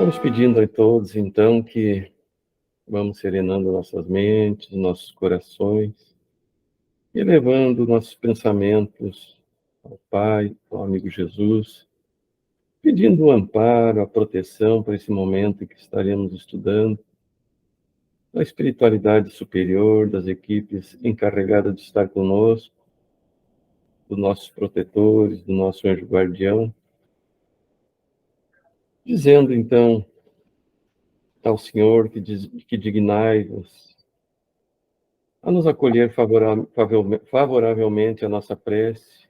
Vamos pedindo a todos, então, que vamos serenando nossas mentes, nossos corações, elevando nossos pensamentos ao Pai, ao amigo Jesus, pedindo o amparo, a proteção para esse momento em que estaremos estudando, da espiritualidade superior, das equipes encarregadas de estar conosco, dos nossos protetores, do nosso anjo guardião, dizendo, então, ao Senhor que dignai-vos a nos acolher favoravelmente a nossa prece,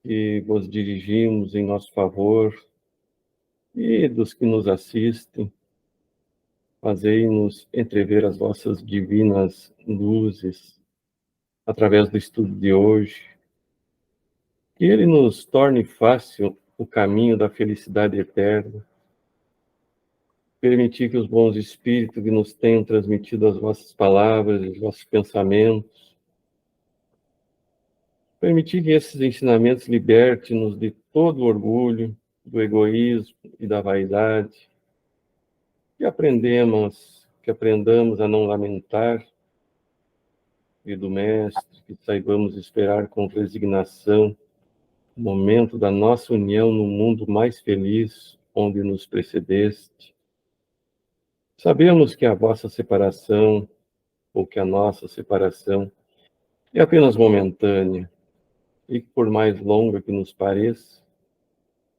que vos dirigimos em nosso favor, e dos que nos assistem, fazei-nos entrever as vossas divinas luzes através do estudo de hoje, que ele nos torne fácil o caminho da felicidade eterna, permitir que os bons espíritos que nos tenham transmitido as vossas palavras, os vossos pensamentos, permitir que esses ensinamentos libertem-nos de todo o orgulho, do egoísmo e da vaidade, que aprendamos a não lamentar, e do Mestre, que saibamos esperar com resignação o momento da nossa união no mundo mais feliz, onde nos precedeste. Sabemos que a vossa separação, ou que a nossa separação, é apenas momentânea, e que por mais longa que nos pareça,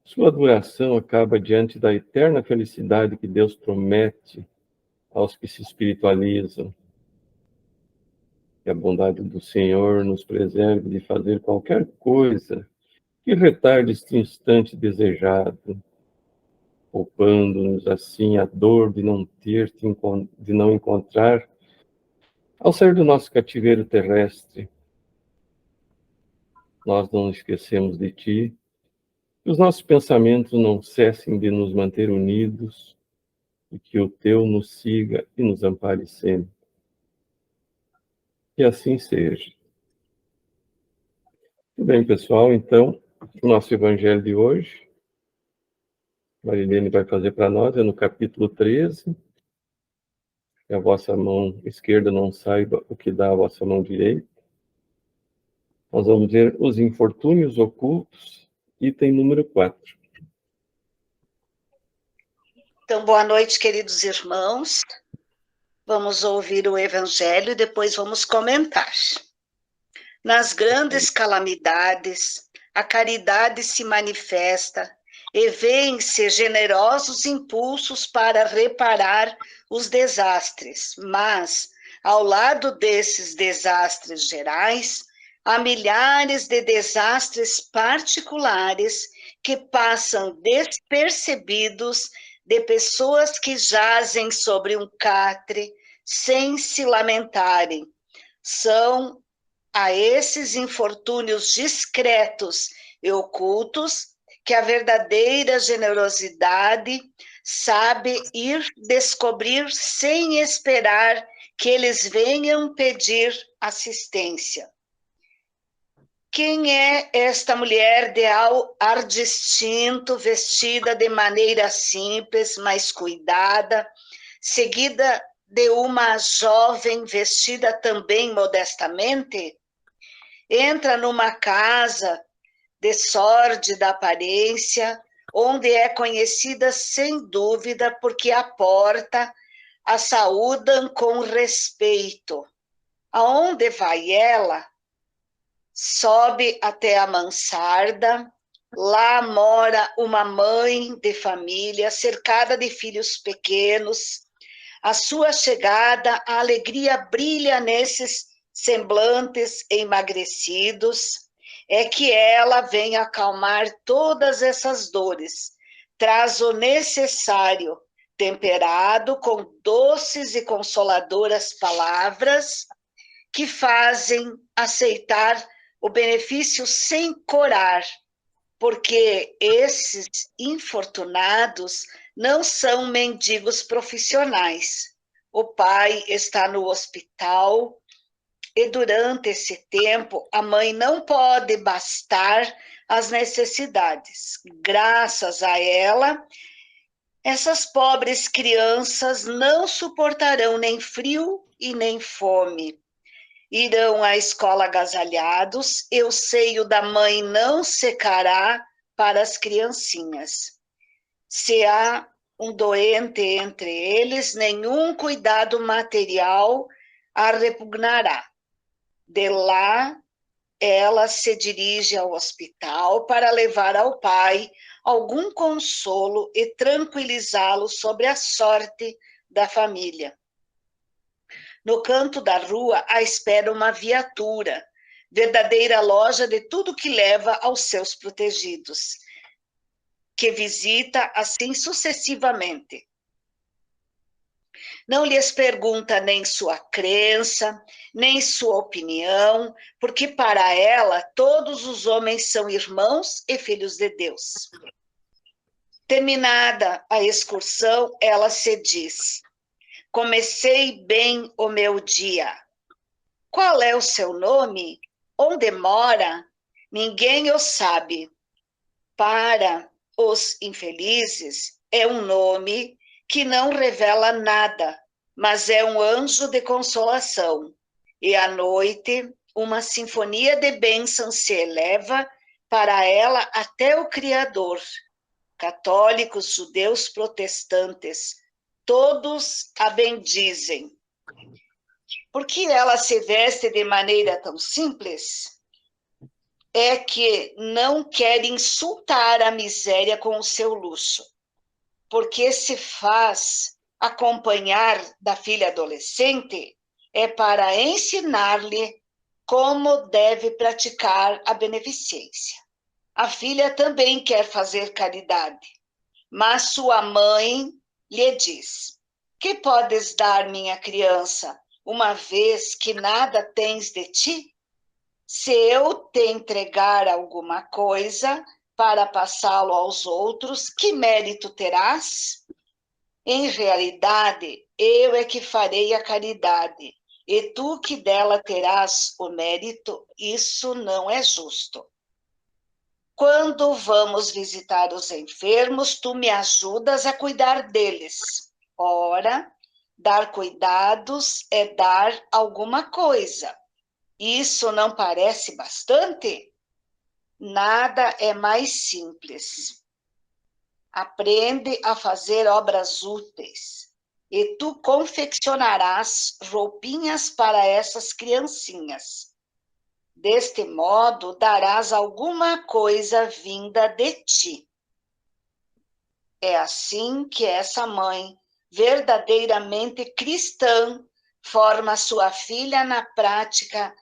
sua duração acaba diante da eterna felicidade que Deus promete aos que se espiritualizam. Que a bondade do Senhor nos preserve de fazer qualquer coisa que retarde este instante desejado, poupando-nos assim a dor de não encontrar, ao sair do nosso cativeiro terrestre. Nós não esquecemos de Ti, que os nossos pensamentos não cessem de nos manter unidos, e que o Teu nos siga e nos ampare sempre. Que assim seja. Tudo bem, pessoal, então, o nosso evangelho de hoje, Marilene vai fazer para nós, é no capítulo 13, que a vossa mão esquerda não saiba o que dá a vossa mão direita. Nós vamos ver os infortúnios ocultos, item número 4. Então, boa noite, queridos irmãos. Vamos ouvir o Evangelho e depois vamos comentar. Nas grandes calamidades, a caridade se manifesta e vêem-se generosos impulsos para reparar os desastres, mas, ao lado desses desastres gerais, há milhares de desastres particulares que passam despercebidos de pessoas que jazem sobre um catre sem se lamentarem. São a esses infortúnios discretos e ocultos que a verdadeira generosidade sabe ir descobrir sem esperar que eles venham pedir assistência. Quem é esta mulher de ar distinto, vestida de maneira simples, mas cuidada, seguida de uma jovem vestida também modestamente? Entra numa casa de sórdida aparência, onde é conhecida sem dúvida porque à porta a saúdam com respeito. Aonde vai ela? Sobe até a mansarda, lá mora uma mãe de família, cercada de filhos pequenos. À sua chegada, a alegria brilha nesses semblantes emagrecidos. É que ela vem acalmar todas essas dores, traz o necessário, temperado com doces e consoladoras palavras, que fazem aceitar o benefício sem corar, porque esses infortunados não são mendigos profissionais. O pai está no hospital e durante esse tempo a mãe não pode bastar as necessidades. Graças a ela, essas pobres crianças não suportarão nem frio e nem fome. Irão à escola agasalhados, e o seio da mãe não secará para as criancinhas. Se há um doente entre eles, nenhum cuidado material a repugnará. De lá, ela se dirige ao hospital para levar ao pai algum consolo e tranquilizá-lo sobre a sorte da família. No canto da rua, à espera uma viatura, verdadeira loja de tudo que leva aos seus protegidos, que visita assim sucessivamente. Não lhes pergunta nem sua crença, nem sua opinião, porque para ela todos os homens são irmãos e filhos de Deus. Terminada a excursão, ela se diz: comecei bem o meu dia. Qual é o seu nome? Onde mora? Ninguém o sabe. Para os infelizes, é um nome que não revela nada, mas é um anjo de consolação. E à noite, uma sinfonia de bênçãos se eleva para ela até o Criador. Católicos, judeus, protestantes, todos a bendizem. Por que ela se veste de maneira tão simples? É que não quer insultar a miséria com o seu luxo, porque se faz acompanhar da filha adolescente é para ensinar-lhe como deve praticar a beneficência. A filha também quer fazer caridade, mas sua mãe lhe diz: que podes dar, minha criança, uma vez que nada tens de ti? Se eu te entregar alguma coisa para passá-lo aos outros, que mérito terás? Em realidade, eu é que farei a caridade, e tu que dela terás o mérito, isso não é justo. Quando vamos visitar os enfermos, tu me ajudas a cuidar deles. Ora, dar cuidados é dar alguma coisa. Isso não parece bastante? Nada é mais simples. Aprende a fazer obras úteis e tu confeccionarás roupinhas para essas criancinhas. Deste modo, darás alguma coisa vinda de ti. É assim que essa mãe, verdadeiramente cristã, forma sua filha na prática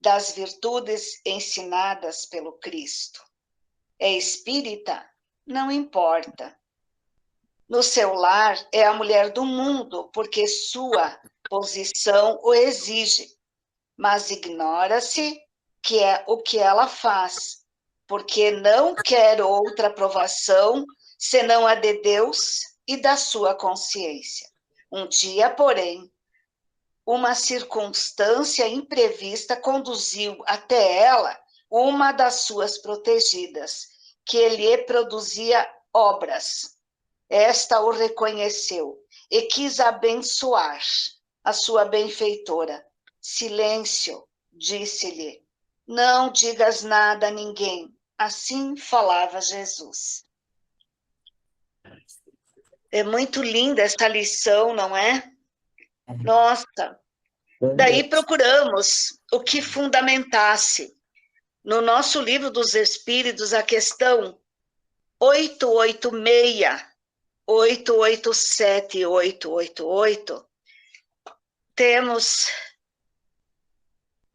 das virtudes ensinadas pelo Cristo. É espírita? Não importa. No seu lar é a mulher do mundo, porque sua posição o exige, mas ignora-se que é o que ela faz, porque não quer outra aprovação senão a de Deus e da sua consciência. Um dia, porém, uma circunstância imprevista conduziu até ela uma das suas protegidas, que lhe produzia obras. Esta o reconheceu e quis abençoar a sua benfeitora. Silêncio, disse-lhe, não digas nada a ninguém. Assim falava Jesus. É muito linda essa lição, não é? Nossa, daí procuramos o que fundamentasse. No nosso livro dos Espíritos, a questão 886, 887 e 888, temos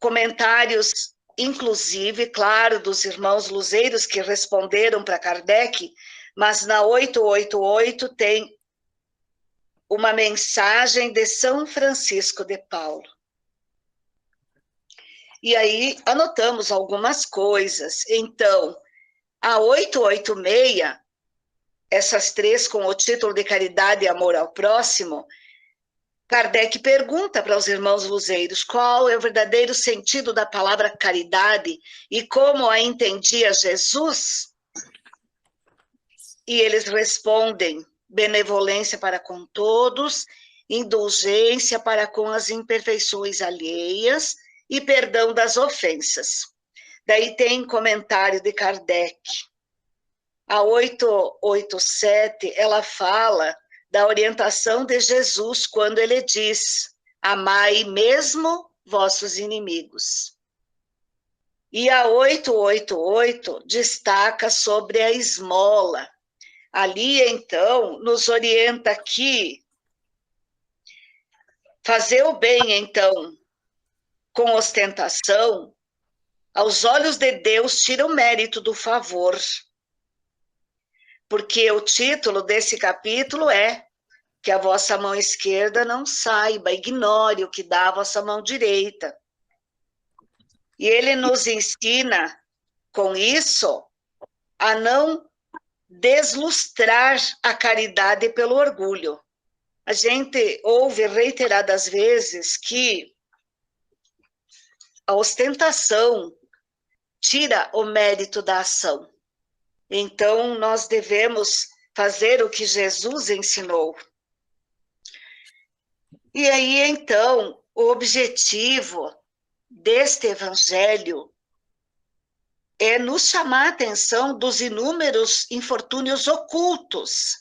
comentários, inclusive, claro, dos irmãos luzeiros que responderam para Kardec, mas na 888 tem uma mensagem de São Francisco de Paulo. E aí anotamos algumas coisas. Então, a 886, essas três com o título de Caridade e Amor ao Próximo, Kardec pergunta para os irmãos luzeiros qual é o verdadeiro sentido da palavra caridade e como a entendia Jesus. E eles respondem: benevolência para com todos, indulgência para com as imperfeições alheias e perdão das ofensas. Daí tem comentário de Kardec. A 887, ela fala da orientação de Jesus quando ele diz: amai mesmo vossos inimigos. E a 888 destaca sobre a esmola. Ali, então, nos orienta que fazer o bem, então, com ostentação, aos olhos de Deus, tira o mérito do favor. Porque o título desse capítulo é que a vossa mão esquerda não saiba, ignore o que dá a vossa mão direita. E ele nos ensina, com isso, a não deslustrar a caridade pelo orgulho. A gente ouve reiteradas vezes que a ostentação tira o mérito da ação. Então, nós devemos fazer o que Jesus ensinou. E aí, então, o objetivo deste evangelho é nos chamar a atenção dos inúmeros infortúnios ocultos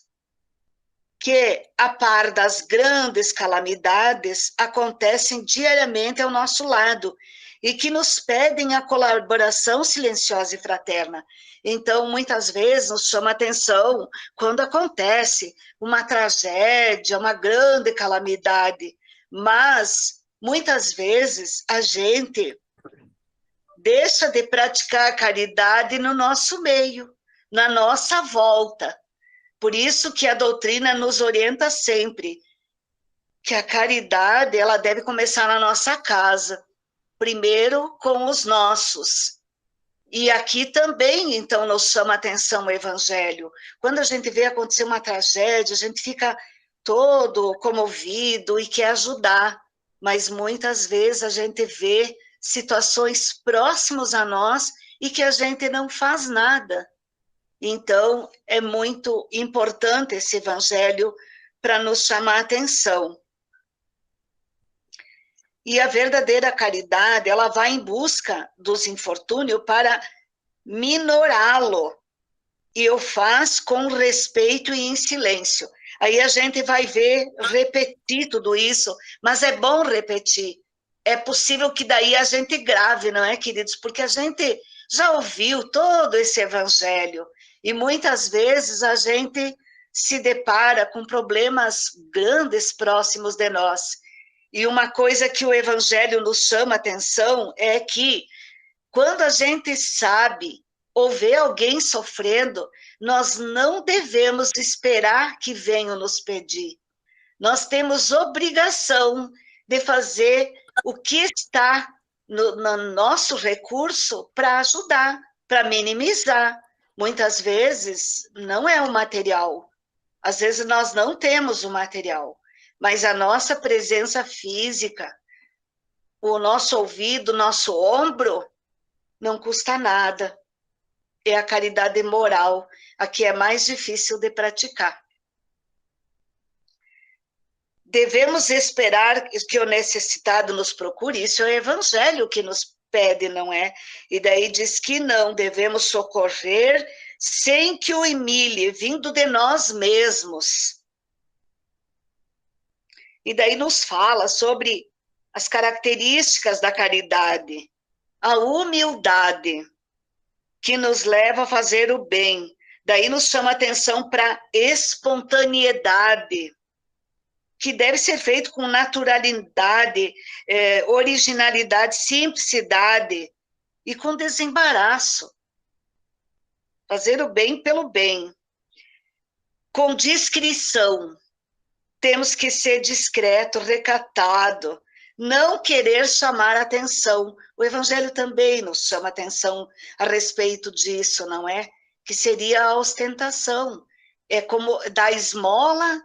que, a par das grandes calamidades, acontecem diariamente ao nosso lado e que nos pedem a colaboração silenciosa e fraterna. Então, muitas vezes, nos chama a atenção quando acontece uma tragédia, uma grande calamidade, mas, muitas vezes, a gente deixa de praticar a caridade no nosso meio, na nossa volta. Por isso que a doutrina nos orienta sempre que a caridade ela deve começar na nossa casa, primeiro com os nossos. E aqui também, então, nos chama a atenção o Evangelho. Quando a gente vê acontecer uma tragédia, a gente fica todo comovido e quer ajudar, mas muitas vezes a gente vê situações próximas a nós e que a gente não faz nada. Então, é muito importante esse evangelho para nos chamar a atenção. E a verdadeira caridade, ela vai em busca dos infortúnios para minorá-lo. E o faz com respeito e em silêncio. Aí a gente vai ver, repetir tudo isso, mas é bom repetir. É possível que daí a gente grave, não é, queridos? Porque a gente já ouviu todo esse evangelho. E muitas vezes a gente se depara com problemas grandes próximos de nós. E uma coisa que o Evangelho nos chama a atenção é que, quando a gente sabe ou vê alguém sofrendo, nós não devemos esperar que venham nos pedir. Nós temos obrigação de fazer o que está no nosso recurso para ajudar, para minimizar. Muitas vezes não é o material, às vezes nós não temos o material, mas a nossa presença física, o nosso ouvido, o nosso ombro, não custa nada. É a caridade moral, a que é mais difícil de praticar. Devemos esperar que o necessitado nos procure, isso é o Evangelho que nos pede, não é? E daí diz que não, devemos socorrer sem que o humilhe, vindo de nós mesmos. E daí nos fala sobre as características da caridade, a humildade, que nos leva a fazer o bem. Daí nos chama a atenção para a espontaneidade, que deve ser feito com naturalidade, originalidade, simplicidade e com desembaraço. Fazer o bem pelo bem. Com discrição. Temos que ser discreto, recatado, não querer chamar a atenção. O Evangelho também nos chama a atenção a respeito disso, não é? Que seria a ostentação. É como dar esmola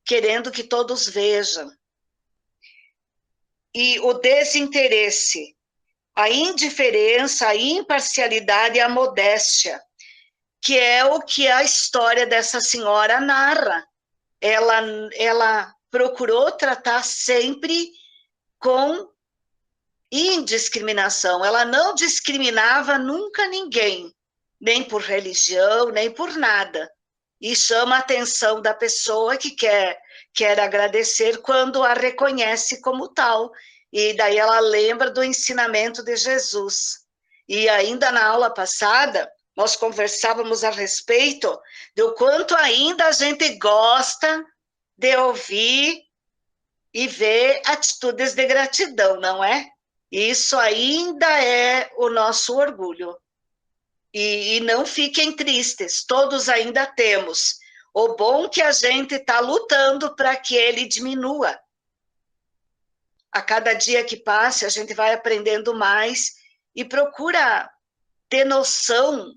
querendo que todos vejam. e o desinteresse, a indiferença, a imparcialidade e a modéstia, que é o que a história dessa senhora narra. Ela procurou tratar sempre com indiscriminação. Ela não discriminava nunca ninguém, nem por religião, nem por nada. E chama a atenção da pessoa que quer agradecer quando a reconhece como tal. E daí ela lembra do ensinamento de Jesus. E ainda na aula passada, nós conversávamos a respeito do quanto ainda a gente gosta de ouvir e ver atitudes de gratidão, não é? Isso ainda é o nosso orgulho. E não fiquem tristes, todos ainda temos. O bom é que a gente está lutando para que ele diminua. A cada dia que passa, a gente vai aprendendo mais e procura ter noção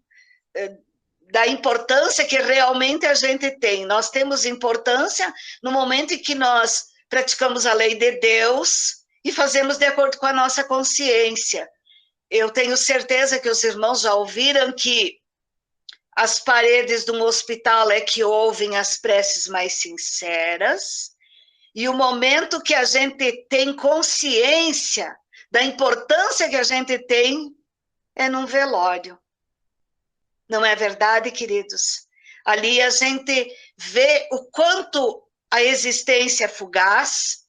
da importância que realmente a gente tem. Nós temos importância no momento em que nós praticamos a lei de Deus e fazemos de acordo com a nossa consciência. Eu tenho certeza que os irmãos já ouviram que as paredes de um hospital é que ouvem as preces mais sinceras, e o momento que a gente tem consciência da importância que a gente tem é num velório. Não é verdade, queridos? Ali a gente vê o quanto a existência é fugaz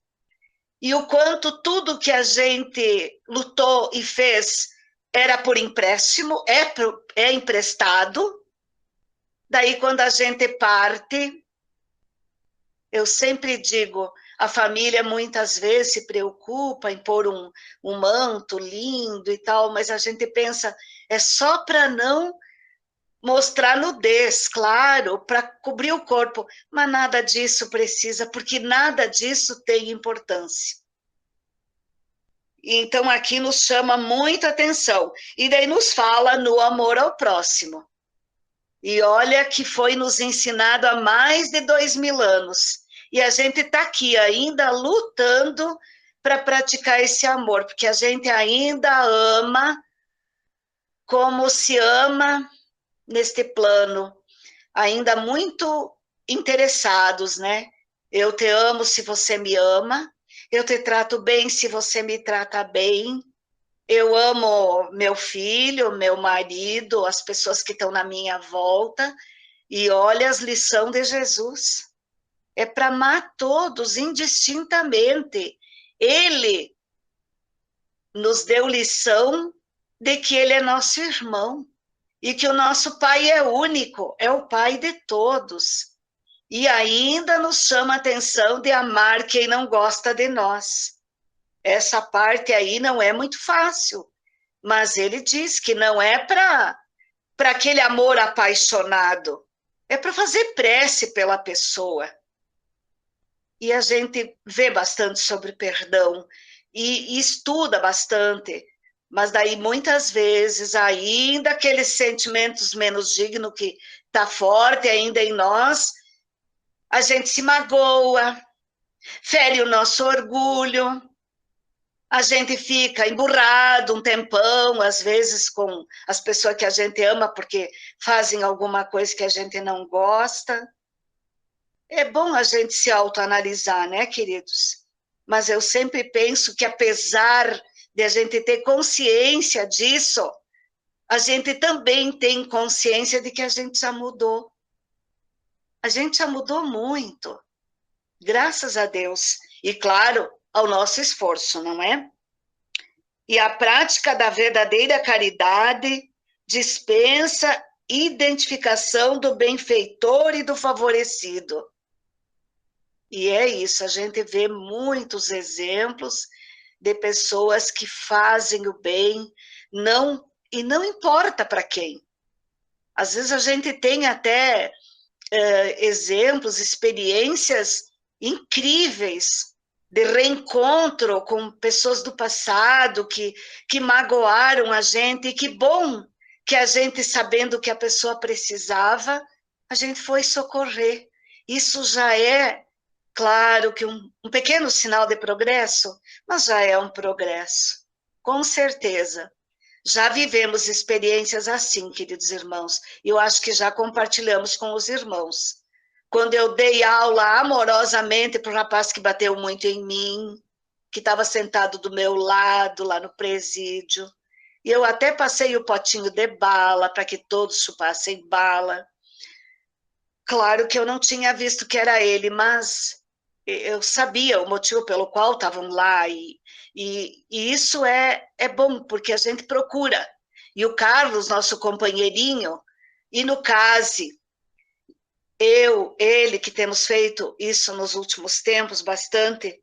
e o quanto tudo que a gente lutou e fez era por empréstimo, é emprestado. Daí, quando a gente parte, eu sempre digo, a família muitas vezes se preocupa em pôr um manto lindo e tal, mas a gente pensa, é só para não mostrar nudez, claro, para cobrir o corpo, mas nada disso precisa, porque nada disso tem importância. Então, aqui nos chama muita atenção. E daí nos fala no amor ao próximo. E olha que foi nos ensinado há mais de 2000 anos. E a gente está aqui ainda lutando para praticar esse amor, porque a gente ainda ama como se ama neste plano, ainda muito interessados, né? Eu te amo se você me ama, eu te trato bem se você me trata bem, eu amo meu filho, meu marido, as pessoas que estão na minha volta, e olha as lições de Jesus. É para amar todos indistintamente. Ele nos deu lição de que ele é nosso irmão e que o nosso Pai é único, é o Pai de todos. E ainda nos chama a atenção de amar quem não gosta de nós. Essa parte aí não é muito fácil, mas ele diz que não é para aquele amor apaixonado, é para fazer prece pela pessoa. E a gente vê bastante sobre perdão e estuda bastante, mas daí muitas vezes ainda aqueles sentimentos menos dignos que está forte ainda em nós, a gente se magoa, fere o nosso orgulho, a gente fica emburrado um tempão, às vezes com as pessoas que a gente ama porque fazem alguma coisa que a gente não gosta. É bom a gente se autoanalisar, né, queridos? Mas eu sempre penso que apesar de a gente ter consciência disso, a gente também tem consciência de que a gente já mudou. A gente já mudou muito, graças a Deus. E, claro, ao nosso esforço, não é? E a prática da verdadeira caridade dispensa identificação do benfeitor e do favorecido. E é isso, a gente vê muitos exemplos de pessoas que fazem o bem, e não importa para quem. Às vezes a gente tem até exemplos, experiências incríveis de reencontro com pessoas do passado que magoaram a gente, e que bom que a gente, sabendo que a pessoa precisava, a gente foi socorrer. Isso já é Claro que um pequeno sinal de progresso, mas já é um progresso, com certeza. Já vivemos experiências assim, queridos irmãos, e eu acho que já compartilhamos com os irmãos. Quando eu dei aula amorosamente para o rapaz que bateu muito em mim, que estava sentado do meu lado lá no presídio, e eu até passei o potinho de bala para que todos chupassem bala. Claro que eu não tinha visto que era ele, mas eu sabia o motivo pelo qual estavam lá, e isso é bom, porque a gente procura. E o Carlos, nosso companheirinho, e no CASE, ele, que temos feito isso nos últimos tempos bastante,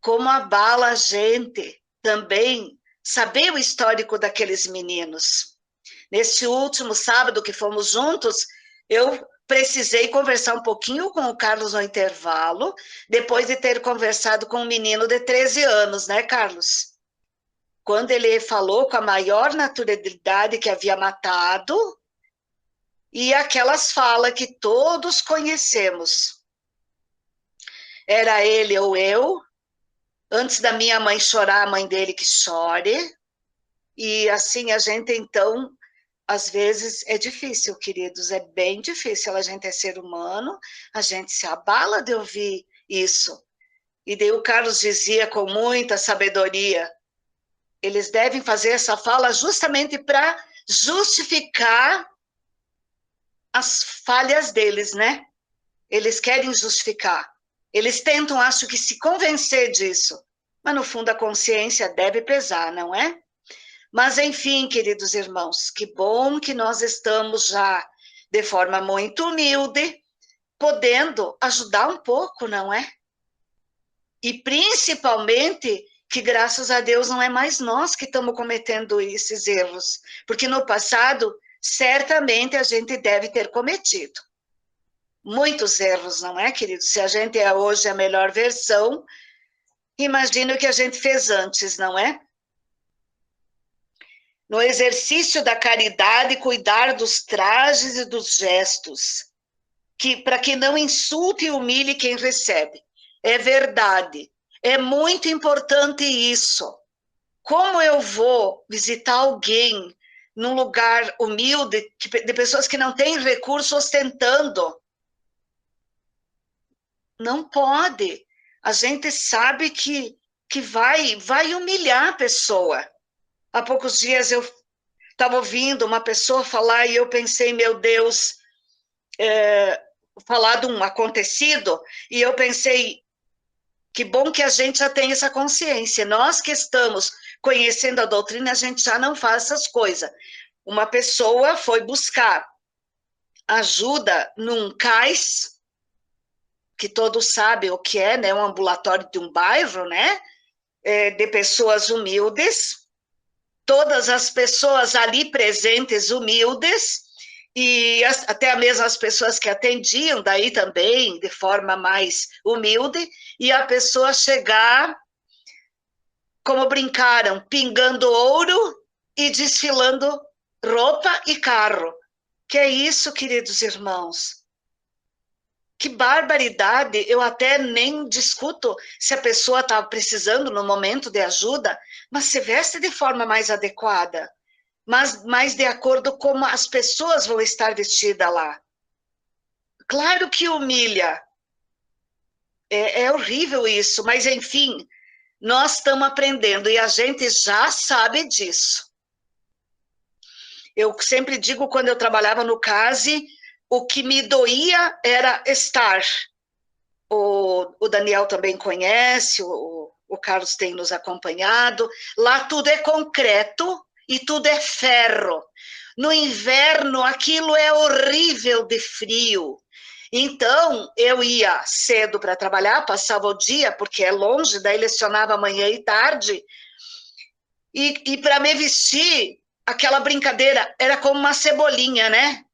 como abala a gente também saber o histórico daqueles meninos. Nesse último sábado que fomos juntos, eu precisei conversar um pouquinho com o Carlos no intervalo, depois de ter conversado com um menino de 13 anos, né, Carlos? Quando ele falou com a maior naturalidade que havia matado, e aquelas falas que todos conhecemos. Era ele ou eu, antes da minha mãe chorar, a mãe dele que chore, e assim a gente então às vezes é difícil, queridos, é bem difícil. A gente é ser humano, a gente se abala de ouvir isso. E daí o Carlos dizia com muita sabedoria, eles devem fazer essa fala justamente para justificar as falhas deles, né? Eles querem justificar. Eles tentam, acho que, se convencer disso. Mas no fundo a consciência deve pesar, não é? Mas, enfim, queridos irmãos, que bom que nós estamos já, de forma muito humilde, podendo ajudar um pouco, não é? E principalmente que, graças a Deus, não é mais nós que estamos cometendo esses erros, porque no passado, certamente, a gente deve ter cometido muitos erros, não é, queridos? Se a gente é hoje a melhor versão, imagina o que a gente fez antes, não é? No exercício da caridade, cuidar dos trajes e dos gestos, para que não insulte e humilhe quem recebe. É verdade, é muito importante isso. Como eu vou visitar alguém num lugar humilde, de pessoas que não têm recurso ostentando? Não pode. A gente sabe que vai humilhar a pessoa. Há poucos dias eu estava ouvindo uma pessoa falar e eu pensei, meu Deus, falar de um acontecido, e eu pensei, que bom que a gente já tem essa consciência. Nós que estamos conhecendo a doutrina, a gente já não faz essas coisas. Uma pessoa foi buscar ajuda num cais, que todos sabem o que é, né? Um ambulatório de um bairro, né? De pessoas humildes, todas as pessoas ali presentes humildes, e até mesmo as pessoas que atendiam daí também, de forma mais humilde, e a pessoa chegar, como brincaram, pingando ouro e desfilando roupa e carro. Que é isso, queridos irmãos? Que barbaridade! Eu até nem discuto se a pessoa está precisando no momento de ajuda, mas se veste de forma mais adequada, mas mais de acordo com como as pessoas vão estar vestidas lá. Claro que humilha, é horrível isso, mas enfim, nós estamos aprendendo e a gente já sabe disso. Eu sempre digo, quando eu trabalhava no CASE, o que me doía era estar. O Daniel também conhece, o Carlos tem nos acompanhado. Lá tudo é concreto e tudo é ferro. No inverno, aquilo é horrível de frio. Então, eu ia cedo para trabalhar, passava o dia, porque é longe, daí lecionava manhã e tarde. E para me vestir, aquela brincadeira era como uma cebolinha, né?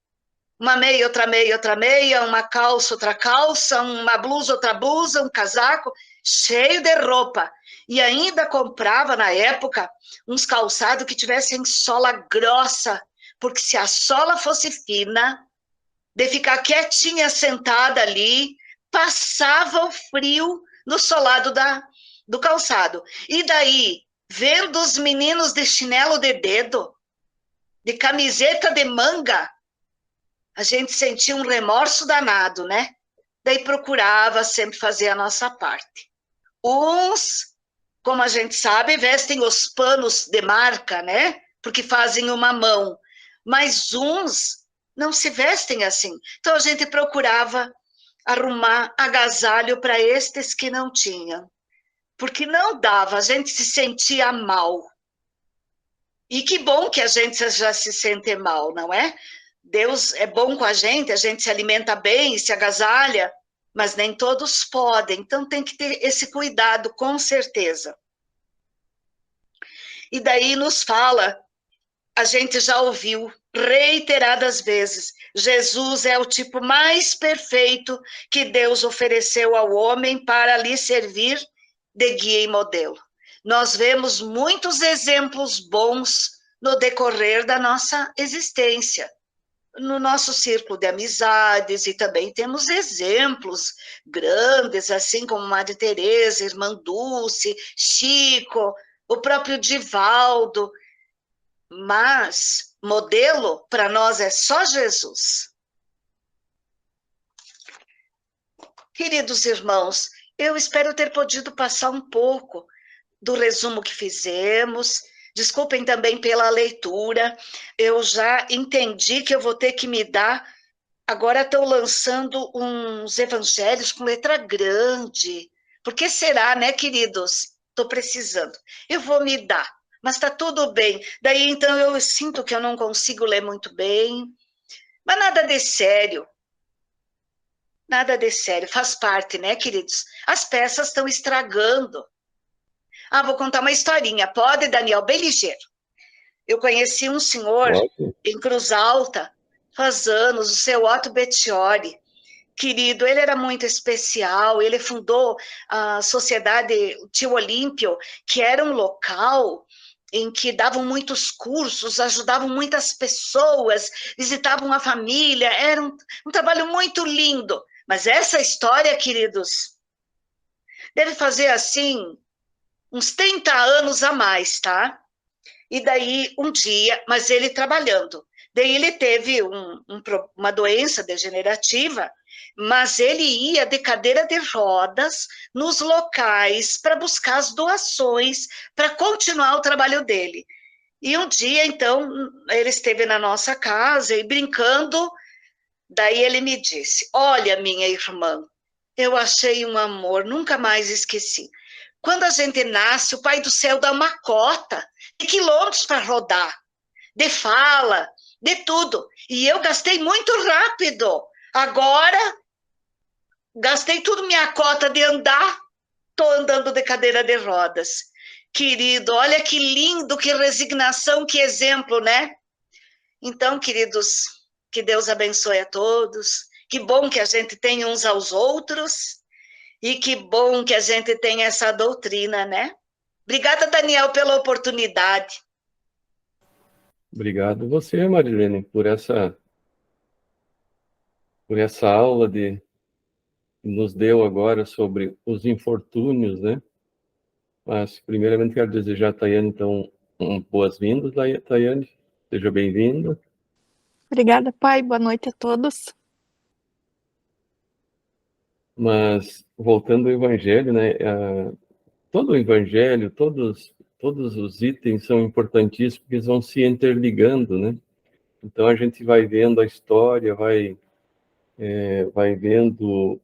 Uma meia, outra meia, outra meia, uma calça, outra calça, uma blusa, outra blusa, um casaco, cheio de roupa. E ainda comprava, na época, uns calçados que tivessem sola grossa, porque se a sola fosse fina, de ficar quietinha sentada ali, passava o frio no solado do calçado. E daí, vendo os meninos de chinelo de dedo, de camiseta de manga, a gente sentia um remorso danado, né? Daí procurava sempre fazer a nossa parte. Uns, como a gente sabe, vestem os panos de marca, né? Porque fazem uma mão. Mas uns não se vestem assim. Então a gente procurava arrumar agasalho para estes que não tinham. Porque não dava, a gente se sentia mal. E que bom que a gente já se sente mal, não é? Deus é bom com a gente se alimenta bem, se agasalha, mas nem todos podem, então tem que ter esse cuidado, com certeza. E daí nos fala, a gente já ouviu reiteradas vezes, Jesus é o tipo mais perfeito que Deus ofereceu ao homem para lhe servir de guia e modelo. Nós vemos muitos exemplos bons no decorrer da nossa existência, no nosso círculo de amizades, e também temos exemplos grandes, assim como Madre Teresa, Irmã Dulce, Chico, o próprio Divaldo, mas modelo para nós é só Jesus. Queridos irmãos, eu espero ter podido passar um pouco do resumo que fizemos. Desculpem também pela leitura, eu já entendi que eu vou ter que me dar. Agora estão lançando uns evangelhos com letra grande. Por que será, né, queridos? Estou precisando. Eu vou me dar, mas está tudo bem. Daí, então, eu sinto que eu não consigo ler muito bem. Mas nada de sério. Nada de sério. Faz parte, né, queridos? As peças estão estragando. Ah, vou contar uma historinha. Pode, Daniel? Bem ligeiro. Eu conheci um senhor em Cruz Alta, faz anos, o seu Otto Bettiori. Querido, ele era muito especial, ele fundou a Sociedade Tio Olímpio, que era um local em que davam muitos cursos, ajudavam muitas pessoas, visitavam a família, era um trabalho muito lindo. Mas essa história, queridos, deve fazer assim uns 30 anos a mais, tá? E daí, um dia, mas ele trabalhando, daí ele teve uma doença degenerativa, mas ele ia de cadeira de rodas nos locais para buscar as doações, para continuar o trabalho dele. E um dia, então, ele esteve na nossa casa e brincando, daí ele me disse, olha, minha irmã, eu achei um amor, nunca mais esqueci. Quando a gente nasce, o Pai do Céu dá uma cota de quilômetros para rodar, de fala, de tudo. E eu gastei muito rápido. Agora, gastei tudo minha cota de andar, estou andando de cadeira de rodas. Querido, olha que lindo, que resignação, que exemplo, né? Então, queridos, que Deus abençoe a todos. Que bom que a gente tem uns aos outros. E que bom que a gente tem essa doutrina, né? Obrigada, Daniel, pela oportunidade. Obrigado você, Marilene, por essa aula que nos deu agora sobre os infortúnios, né? Mas, primeiramente, quero desejar a Tayane, então, boas-vindas, Tayane. Seja bem-vinda. Obrigada, pai. Boa noite a todos. Mas, voltando ao Evangelho, né? Todo o Evangelho, todos os itens são importantíssimos, porque eles vão se interligando, né? Então, a gente vai vendo a história, vai vendo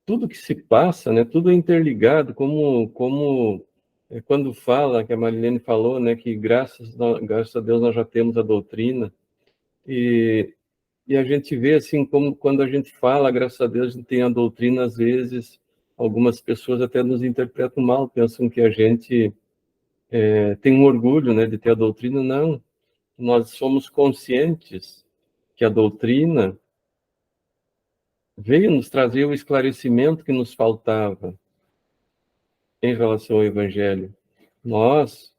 tudo que se passa, né? Tudo é interligado, como quando fala, que a Marilene falou, né? Que graças a Deus nós já temos a doutrina, e a gente vê assim, como quando a gente fala, graças a Deus, a gente tem a doutrina, às vezes, algumas pessoas até nos interpretam mal, pensam que a gente tem um orgulho, né, de ter a doutrina. Não, nós somos conscientes que a doutrina veio nos trazer o esclarecimento que nos faltava em relação ao Evangelho. Nós,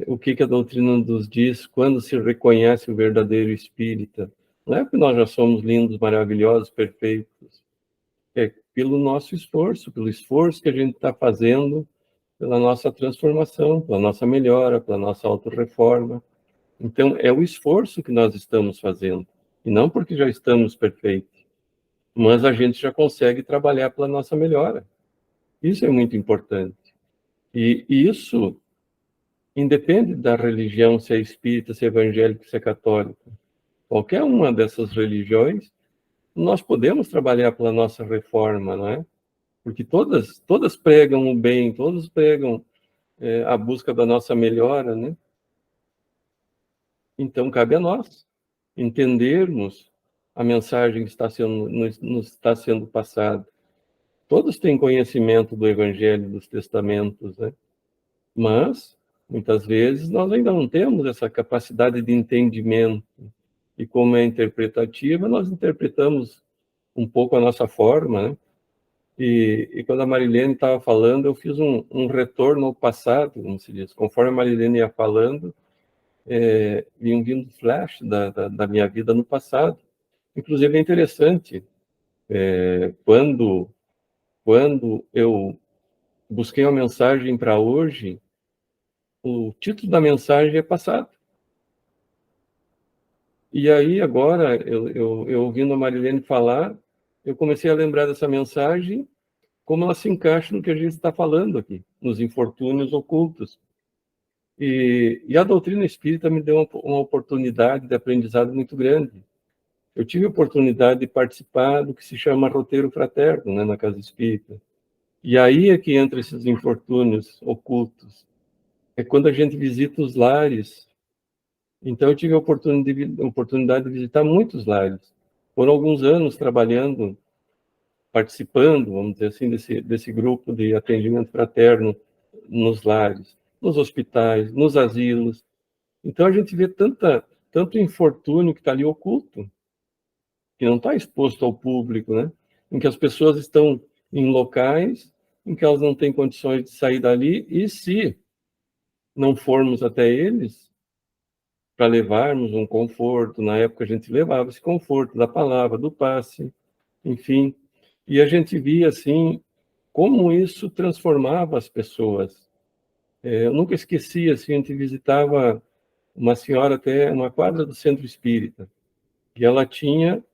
o que a doutrina nos diz quando se reconhece o verdadeiro espírita? Não é porque nós já somos lindos, maravilhosos, perfeitos. É pelo nosso esforço, pelo esforço que a gente está fazendo pela nossa transformação, pela nossa melhora, pela nossa autorreforma. Então, é o esforço que nós estamos fazendo, e não porque já estamos perfeitos, mas a gente já consegue trabalhar pela nossa melhora. Isso é muito importante. E isso independe da religião, se é espírita, se é evangélico, se é católico. Qualquer uma dessas religiões, nós podemos trabalhar pela nossa reforma, não é? Porque todas pregam o bem, todas pregam a busca da nossa melhora, né? Então, cabe a nós entendermos a mensagem que nos está sendo passada. Todos têm conhecimento do Evangelho, dos Testamentos, né? Mas, muitas vezes, nós ainda não temos essa capacidade de entendimento. E como é interpretativa, nós interpretamos um pouco a nossa forma, né? E quando a Marilene estava falando, eu fiz um retorno ao passado, como se diz. Conforme a Marilene ia falando, vinham vindo flash da minha vida no passado. Inclusive, é interessante, quando eu busquei uma mensagem para hoje, o título da mensagem é passado. E aí, agora, eu ouvindo a Marilene falar, eu comecei a lembrar dessa mensagem, como ela se encaixa no que a gente está falando aqui, nos infortúnios ocultos. E a doutrina espírita me deu uma oportunidade de aprendizado muito grande. Eu tive a oportunidade de participar do que se chama roteiro fraterno, né, na Casa Espírita. E aí é que entra esses infortúnios ocultos. É quando a gente visita os lares. Então, eu tive a oportunidade de visitar muitos lares. Foram alguns anos trabalhando, participando, vamos dizer assim, desse grupo de atendimento fraterno nos lares, nos hospitais, nos asilos. Então, a gente vê tanto infortúnio que está ali oculto, que não está exposto ao público, né? Em que as pessoas estão em locais em que elas não têm condições de sair dali, e se não formos até eles, para levarmos um conforto, na época a gente levava esse conforto da palavra, do passe, enfim, e a gente via, assim, como isso transformava as pessoas. Eu nunca esqueci, assim, a gente visitava uma senhora até uma quadra do Centro Espírita, e ela tinha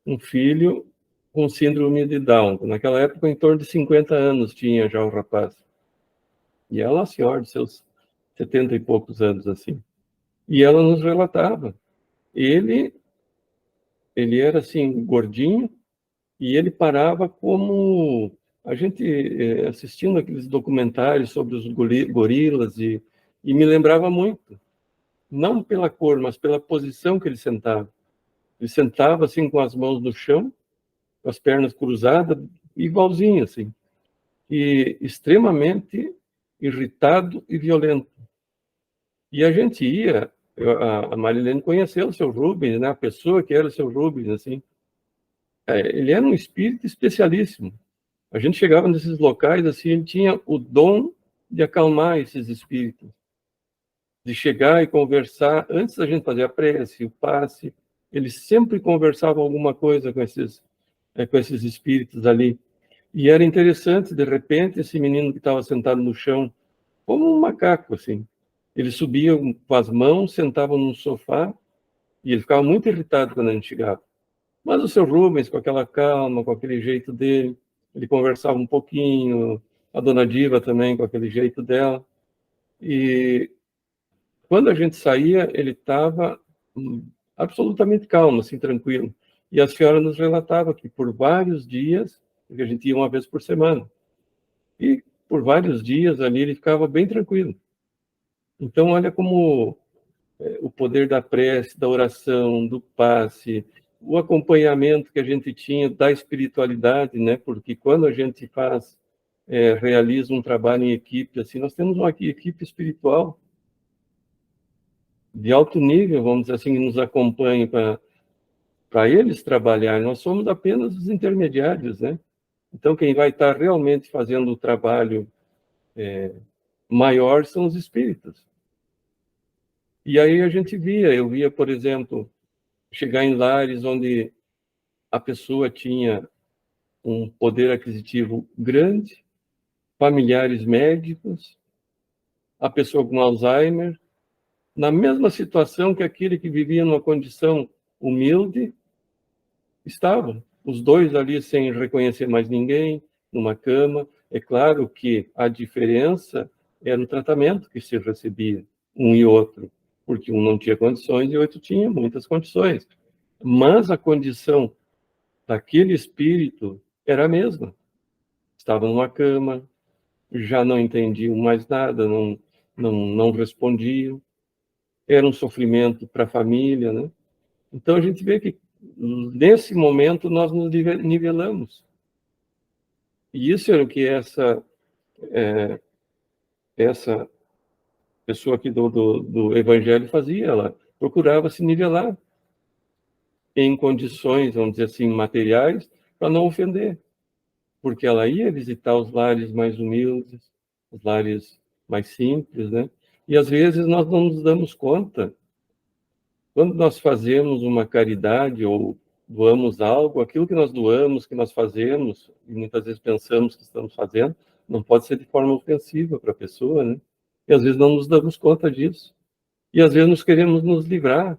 um filho com síndrome de Down. Naquela época, em torno de 50 anos tinha já o rapaz. E ela, a senhora de seus 70 e poucos anos, assim. E ela nos relatava. Ele era, assim, gordinho, e ele parava como a gente assistindo aqueles documentários sobre os gorilas, e me lembrava muito. Não pela cor, mas pela posição que ele sentava. Ele sentava, assim, com as mãos no chão, com as pernas cruzadas, igualzinho, assim, e extremamente irritado e violento. E a gente ia, a Marilene conheceu o seu Rubens, né, a pessoa que era o seu Rubens, assim, ele era um espírito especialíssimo. A gente chegava nesses locais, assim, ele tinha o dom de acalmar esses espíritos, de chegar e conversar, antes da gente fazer a prece, o passe, ele sempre conversava alguma coisa com esses espíritos ali. E era interessante, de repente, esse menino que estava sentado no chão, como um macaco, assim. Ele subia com as mãos, sentava num sofá, e ele ficava muito irritado quando a gente chegava. Mas o seu Rubens, com aquela calma, com aquele jeito dele, ele conversava um pouquinho, a dona Diva também, com aquele jeito dela. E quando a gente saía, ele estava absolutamente calmo, assim, tranquilo. E a senhora nos relatava que por vários dias, porque a gente ia uma vez por semana, e por vários dias ali ele ficava bem tranquilo. Então, olha como o poder da prece, da oração, do passe, o acompanhamento que a gente tinha da espiritualidade, né? Porque quando a gente realiza um trabalho em equipe, assim, nós temos uma equipe espiritual de alto nível, vamos dizer assim, que nos acompanha para eles trabalhar. Nós somos apenas os intermediários, né? Então, quem vai estar realmente fazendo o trabalho maior são os espíritos. E aí eu via, por exemplo, chegar em lares onde a pessoa tinha um poder aquisitivo grande, familiares médicos, a pessoa com Alzheimer, na mesma situação que aquele que vivia numa condição humilde estava. Os dois ali sem reconhecer mais ninguém, numa cama. É claro que a diferença era o tratamento que se recebia, um e outro, porque um não tinha condições e o outro tinha muitas condições. Mas a condição daquele espírito era a mesma. Estavam numa cama, já não entendiam mais nada, não respondiam. Era um sofrimento para a família, né? Então a gente vê que nesse momento nós nos nivelamos. E isso era o que essa pessoa aqui do Evangelho fazia. Ela procurava se nivelar em condições, vamos dizer assim, materiais, para não ofender. Porque ela ia visitar os lares mais humildes, os lares mais simples, né? E às vezes nós não nos damos conta. Quando nós fazemos uma caridade ou doamos algo, aquilo que nós doamos, que nós fazemos, e muitas vezes pensamos que estamos fazendo, não pode ser de forma ofensiva para a pessoa, né? E às vezes não nos damos conta disso. E às vezes nós queremos nos livrar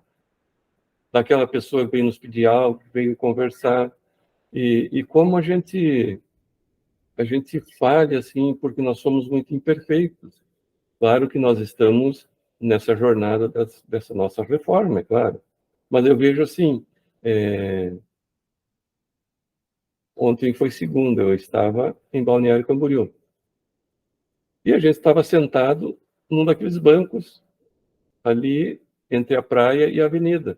daquela pessoa que veio nos pedir algo, que veio conversar. E como a gente falha, assim, porque nós somos muito imperfeitos. Claro que nós estamos nessa jornada dessa nossa reforma, é claro. Mas eu vejo assim, ontem foi segunda, eu estava em Balneário Camboriú. E a gente estava sentado num daqueles bancos ali entre a praia e a avenida.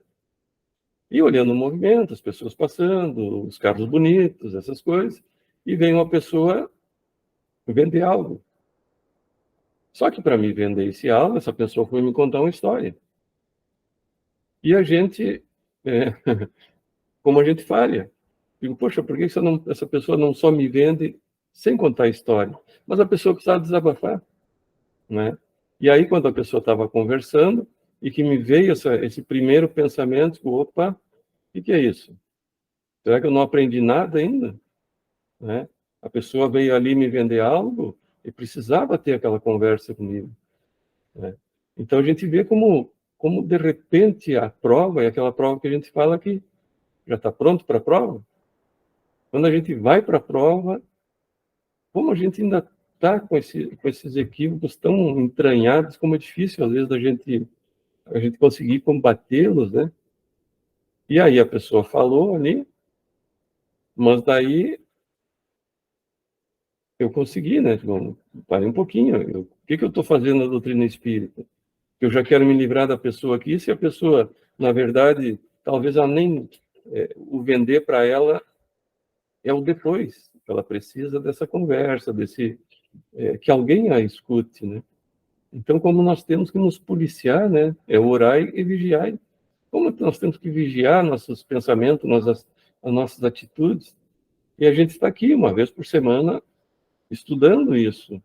E olhando o movimento, as pessoas passando, os carros bonitos, essas coisas, e vem uma pessoa vender algo. Só que para me vender esse algo, essa pessoa foi me contar uma história. E a gente, como a gente falha, digo, poxa, por que essa pessoa não só me vende sem contar a história? Mas a pessoa precisava desabafar, né? E aí, quando a pessoa estava conversando, e que me veio esse primeiro pensamento, opa, o que é isso? Será que eu não aprendi nada ainda? Né? A pessoa veio ali me vender algo e precisava ter aquela conversa comigo. Né? Então, a gente vê como de repente, a prova é aquela prova que a gente fala que já está pronto para a prova. Quando a gente vai para a prova, como a gente ainda está com esses equívocos tão entranhados, como é difícil, às vezes, a gente conseguir combatê-los, né? E aí a pessoa falou ali, mas daí eu consegui, né? Tipo, parei um pouquinho. O que eu estou fazendo na doutrina espírita? Eu já quero me livrar da pessoa aqui, se a pessoa, na verdade, talvez ela nem o vender para ela é o depois. Ela precisa dessa conversa, que alguém a escute, né? Então, como nós temos que nos policiar, né? É orar e vigiar. Como nós temos que vigiar nossos pensamentos, as nossas atitudes. E a gente está aqui uma vez por semana estudando isso,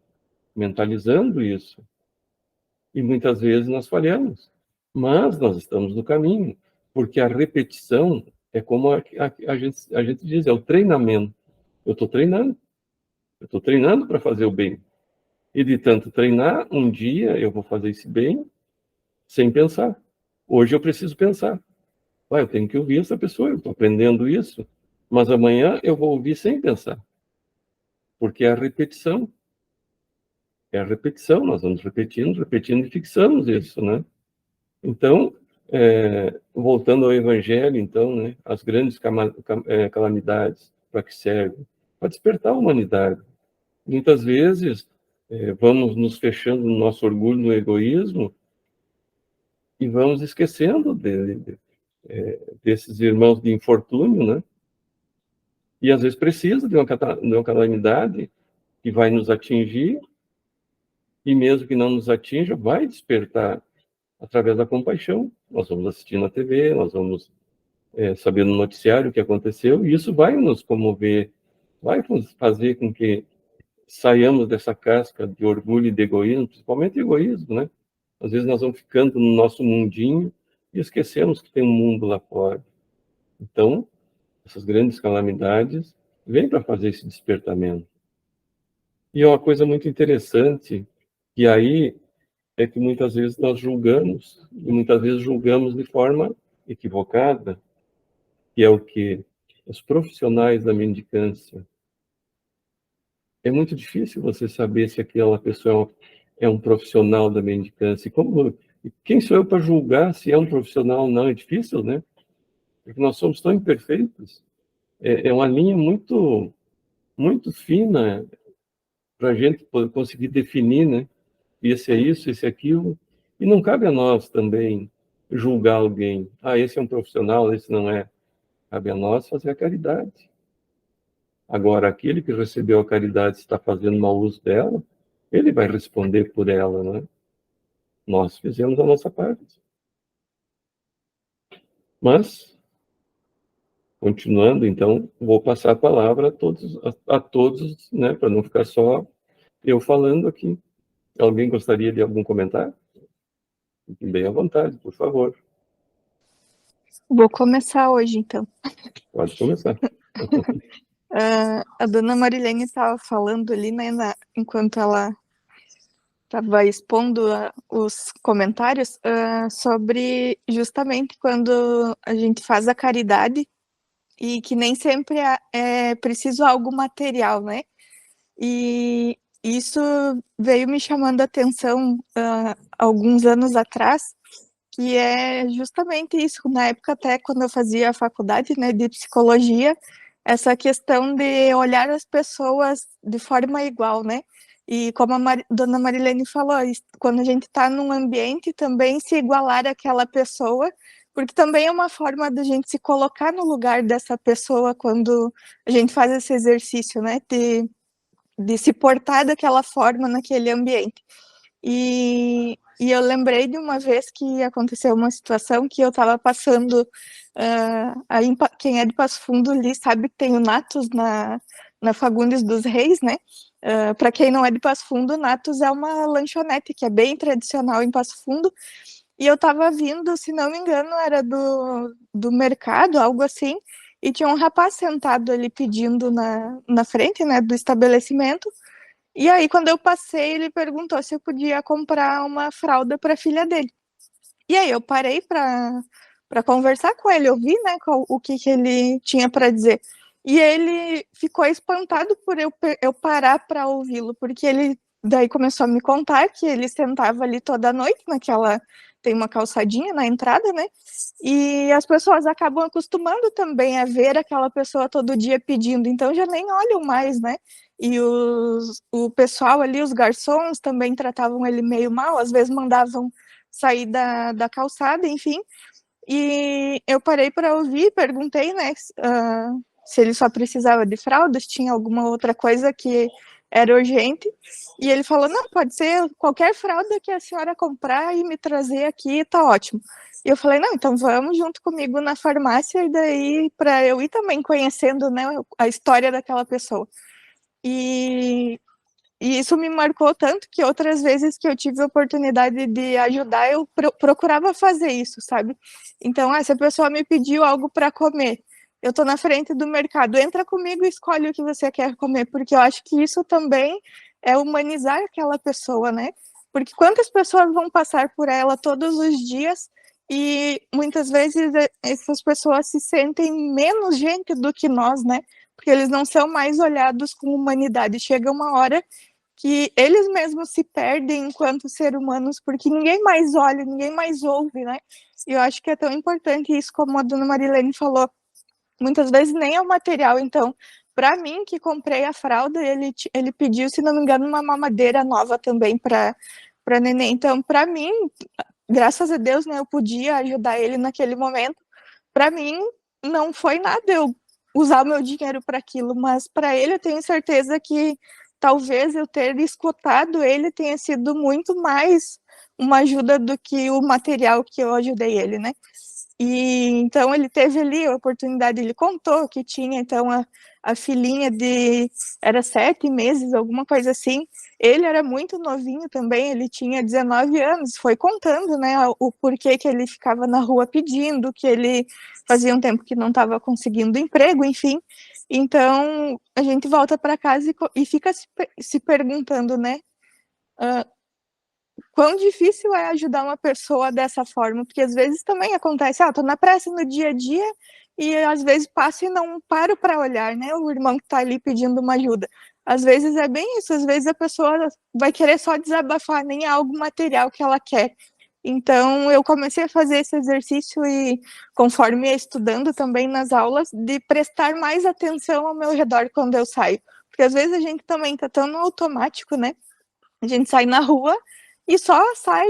mentalizando isso. E muitas vezes nós falhamos, mas nós estamos no caminho, porque a repetição é como a gente diz, é o treinamento. Eu estou treinando para fazer o bem. E de tanto treinar, um dia eu vou fazer esse bem sem pensar. Hoje eu preciso pensar. Eu tenho que ouvir essa pessoa, eu estou aprendendo isso, mas amanhã eu vou ouvir sem pensar. Porque é a repetição. É a repetição, nós vamos repetindo e fixamos isso, né? Então, voltando ao Evangelho, então, né, as grandes calamidades, para que servem? Para despertar a humanidade. Muitas vezes, vamos nos fechando no nosso orgulho, no egoísmo, e vamos esquecendo desses irmãos de infortúnio, né? E às vezes precisa de uma calamidade que vai nos atingir, e mesmo que não nos atinja, vai despertar através da compaixão. Nós vamos assistir na TV, nós vamos saber no noticiário o que aconteceu, e isso vai nos comover, vai fazer com que saiamos dessa casca de orgulho e de egoísmo, principalmente egoísmo, né? Às vezes nós vamos ficando no nosso mundinho e esquecemos que tem um mundo lá fora. Então, essas grandes calamidades vêm para fazer esse despertamento. E é uma coisa muito interessante, que aí é que muitas vezes nós julgamos, e muitas vezes julgamos de forma equivocada, que é o que os profissionais da mendicância. É muito difícil você saber se aquela pessoa é um profissional da mendicância. Quem sou eu para julgar se é um profissional ou não? É difícil, né? Porque nós somos tão imperfeitos. É uma linha muito, muito fina para a gente conseguir definir, né? Esse é isso, esse é aquilo. E não cabe a nós também julgar alguém. Ah, esse é um profissional, esse não é. Cabe a nós fazer a caridade. Agora, aquele que recebeu a caridade está fazendo mau uso dela, ele vai responder por ela, né? Nós fizemos a nossa parte. Mas, continuando, então, vou passar a palavra a todos, né, para não ficar só eu falando aqui. Alguém gostaria de algum comentário? Fiquem bem à vontade, por favor. Vou começar hoje, então. Pode começar. A dona Marilene estava falando ali, né, enquanto ela estava expondo os comentários, sobre justamente quando a gente faz a caridade e que nem sempre é preciso algo material, né? E isso veio me chamando a atenção alguns anos atrás, que é justamente isso, na época até quando eu fazia a faculdade, né, de psicologia, essa questão de olhar as pessoas de forma igual, né? E como a dona Marilene falou, quando a gente está num ambiente, também se igualar àquela pessoa, porque também é uma forma da gente se colocar no lugar dessa pessoa quando a gente faz esse exercício, né? De se portar daquela forma naquele ambiente. E eu lembrei de uma vez que aconteceu uma situação que eu estava passando, aí quem é de Passo Fundo ali sabe que tem o Natus na Fagundes dos Reis, né? Para quem não é de Passo Fundo, Natus é uma lanchonete que é bem tradicional em Passo Fundo, e eu estava vindo, se não me engano, era do mercado, algo assim, e tinha um rapaz sentado ali pedindo na frente, né, do estabelecimento. E aí, quando eu passei, ele perguntou se eu podia comprar uma fralda para a filha dele. E aí, eu parei para conversar com ele, ouvir, né, o que ele tinha para dizer. E ele ficou espantado por eu parar para ouvi-lo, porque ele daí começou a me contar que ele sentava ali toda noite, tem uma calçadinha na entrada, né? E as pessoas acabam acostumando também a ver aquela pessoa todo dia pedindo, então já nem olham mais, né? E o pessoal ali, os garçons, também tratavam ele meio mal, às vezes mandavam sair da calçada, enfim. E eu parei para ouvir, perguntei, né, se ele só precisava de fraldas, tinha alguma outra coisa que era urgente. E ele falou, não, pode ser qualquer fralda que a senhora comprar e me trazer aqui, tá ótimo. E eu falei, não, então vamos junto comigo na farmácia, e daí para eu ir também conhecendo, né, a história daquela pessoa. E isso me marcou tanto que outras vezes que eu tive a oportunidade de ajudar, eu procurava fazer isso, sabe? Então, se a pessoa me pediu algo para comer, eu estou na frente do mercado, entra comigo e escolhe o que você quer comer, porque eu acho que isso também é humanizar aquela pessoa, né? Porque quantas pessoas vão passar por ela todos os dias e muitas vezes essas pessoas se sentem menos gente do que nós, né? Porque eles não são mais olhados com humanidade. Chega uma hora que eles mesmos se perdem enquanto seres humanos, porque ninguém mais olha, ninguém mais ouve, né? E eu acho que é tão importante isso, como a dona Marilene falou, muitas vezes nem é o material. Então, para mim, que comprei a fralda, ele pediu, se não me engano, uma mamadeira nova também para neném. Então, para mim, graças a Deus, né, eu podia ajudar ele naquele momento. Para mim, não foi nada eu usar o meu dinheiro para aquilo, mas para ele eu tenho certeza que talvez eu ter escutado ele tenha sido muito mais uma ajuda do que o material que eu ajudei ele, né? E então ele teve ali a oportunidade, ele contou que tinha então a filhinha era 7 meses, alguma coisa assim. Ele era muito novinho também, ele tinha 19 anos, foi contando, né, o porquê que ele ficava na rua pedindo, que ele fazia um tempo que não estava conseguindo emprego, enfim. Então a gente volta para casa e fica se perguntando, né, quão difícil é ajudar uma pessoa dessa forma, porque às vezes também acontece, tô na pressa no dia a dia e às vezes passo e não paro para olhar, né, o irmão que está ali pedindo uma ajuda. Às vezes é bem isso, às vezes a pessoa vai querer só desabafar, nem é algo material que ela quer. Então eu comecei a fazer esse exercício e conforme ia estudando também nas aulas, de prestar mais atenção ao meu redor quando eu saio, porque às vezes a gente também tá tão no automático, né, a gente sai na rua e só sai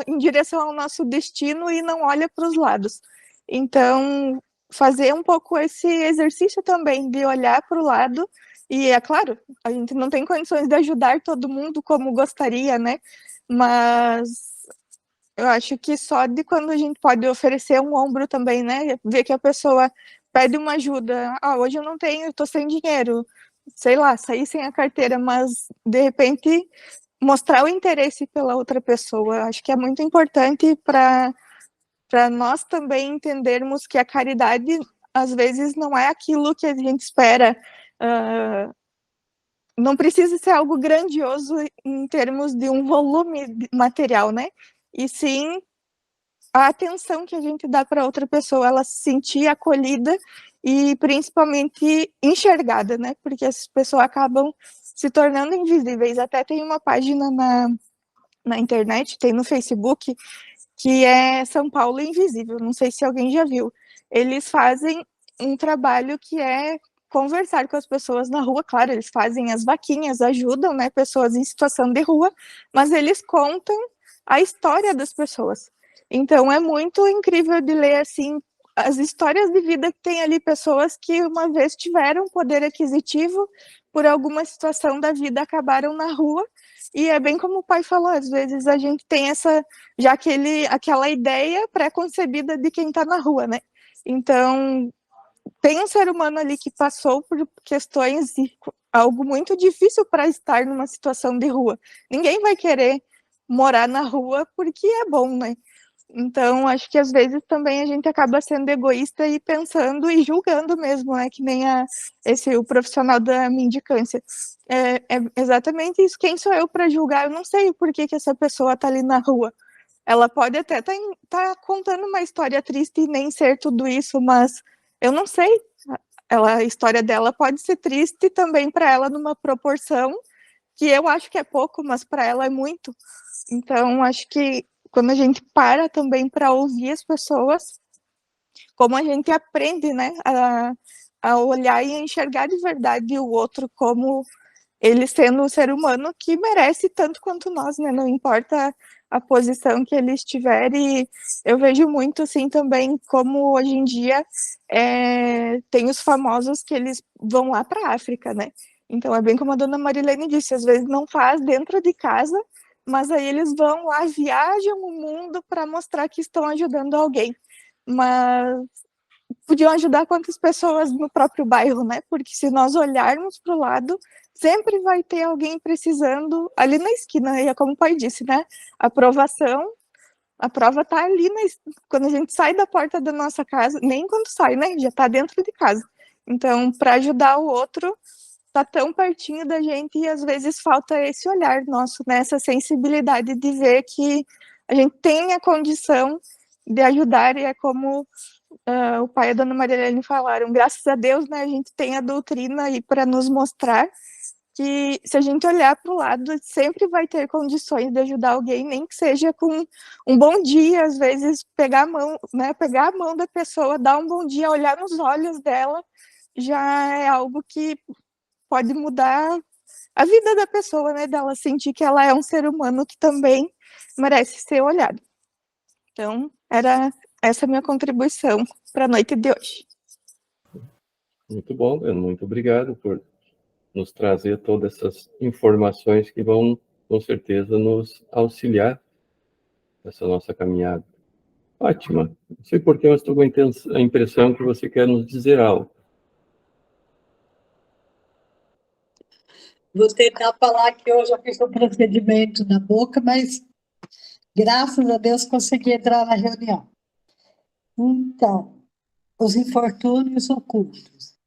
em direção ao nosso destino e não olha para os lados. Então, fazer um pouco esse exercício também de olhar para o lado, e é claro, a gente não tem condições de ajudar todo mundo como gostaria, né? Mas eu acho que só de quando a gente pode oferecer um ombro também, né? Ver que a pessoa pede uma ajuda. Hoje eu não tenho, eu tô sem dinheiro. Sei lá, sair sem a carteira, mas de repente mostrar o interesse pela outra pessoa. Acho que é muito importante para nós também entendermos que a caridade às vezes não é aquilo que a gente espera. Não precisa ser algo grandioso em termos de um volume material, né? E sim a atenção que a gente dá para outra pessoa, ela se sentir acolhida e principalmente enxergada, né? Porque as pessoas acabam se tornando invisíveis. Até tem uma página na internet, tem no Facebook, que é São Paulo Invisível. Não sei se alguém já viu. Eles fazem um trabalho que é conversar com as pessoas na rua. Claro, eles fazem as vaquinhas, ajudam, né, pessoas em situação de rua, mas eles contam a história das pessoas. Então é muito incrível de ler assim as histórias de vida que tem ali, pessoas que uma vez tiveram poder aquisitivo, por alguma situação da vida acabaram na rua, e é bem como o pai falou, às vezes a gente tem aquela ideia pré-concebida de quem está na rua, né? Então, tem um ser humano ali que passou por questões de algo muito difícil para estar numa situação de rua. Ninguém vai querer morar na rua porque é bom, né? Então, acho que às vezes também a gente acaba sendo egoísta e pensando e julgando mesmo, né? Que nem o profissional da mendicância. É exatamente isso. Quem sou eu para julgar? Eu não sei o porquê que essa pessoa está ali na rua. Ela pode até tá contando uma história triste e nem ser tudo isso, mas eu não sei. A história dela pode ser triste também para ela numa proporção que eu acho que é pouco, mas para ela é muito. Então, acho que quando a gente para também para ouvir as pessoas, como a gente aprende, né, a olhar e a enxergar de verdade o outro como ele sendo um ser humano que merece tanto quanto nós, né, não importa a posição que ele estiver, e eu vejo muito, assim, também como hoje em dia tem os famosos que eles vão lá para a África, né, então é bem como a dona Marilene disse, às vezes não faz dentro de casa, mas aí eles vão lá, viajam o mundo para mostrar que estão ajudando alguém, mas podiam ajudar quantas pessoas no próprio bairro, né? Porque se nós olharmos para o lado, sempre vai ter alguém precisando ali na esquina. E é como o pai disse, né? A aprovação, a prova está ali quando a gente sai da porta da nossa casa, nem quando sai, né? Já está dentro de casa. Então, para ajudar o outro, está tão pertinho da gente e às vezes falta esse olhar nosso, né? Essa sensibilidade de ver que a gente tem a condição de ajudar, e é como o pai e a dona Marilene falaram, graças a Deus, né, a gente tem a doutrina aí para nos mostrar que se a gente olhar para o lado, sempre vai ter condições de ajudar alguém, nem que seja com um bom dia, às vezes pegar a mão, né, pegar a mão da pessoa, dar um bom dia, olhar nos olhos dela, já é algo que pode mudar a vida da pessoa, né, dela sentir que ela é um ser humano que também merece ser olhado. Então, era essa minha contribuição para a noite de hoje. Muito bom, Breno. Muito obrigado por nos trazer todas essas informações que vão, com certeza, nos auxiliar nessa nossa caminhada. Fátima, não sei por que, mas estou com a impressão que você quer nos dizer algo. Vou tentar falar que hoje eu fiz um procedimento na boca, mas graças a Deus consegui entrar na reunião. Então, os infortúnios ocultos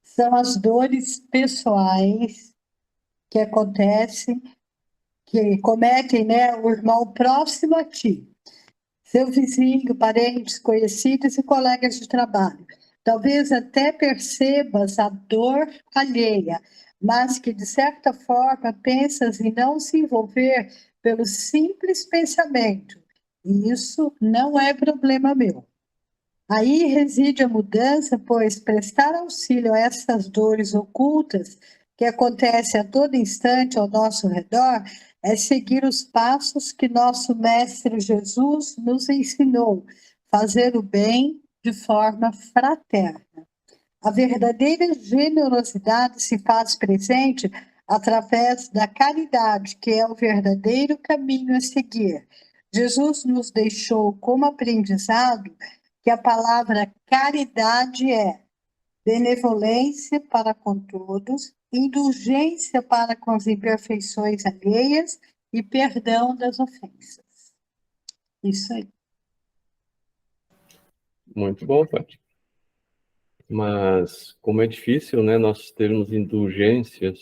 são as dores pessoais que acontecem, que cometem, né, o irmão próximo a ti, seu vizinho, parentes, conhecidos e colegas de trabalho. Talvez até percebas a dor alheia, mas que, de certa forma, pensas em não se envolver pelo simples pensamento. E isso não é problema meu. Aí reside a mudança, pois prestar auxílio a essas dores ocultas que acontecem a todo instante ao nosso redor é seguir os passos que nosso Mestre Jesus nos ensinou, fazer o bem de forma fraterna. A verdadeira generosidade se faz presente através da caridade, que é o verdadeiro caminho a seguir. Jesus nos deixou como aprendizado que a palavra caridade é benevolência para com todos, indulgência para com as imperfeições alheias e perdão das ofensas. Isso aí. Muito bom, Fátima. Mas como é difícil, né, nós termos indulgência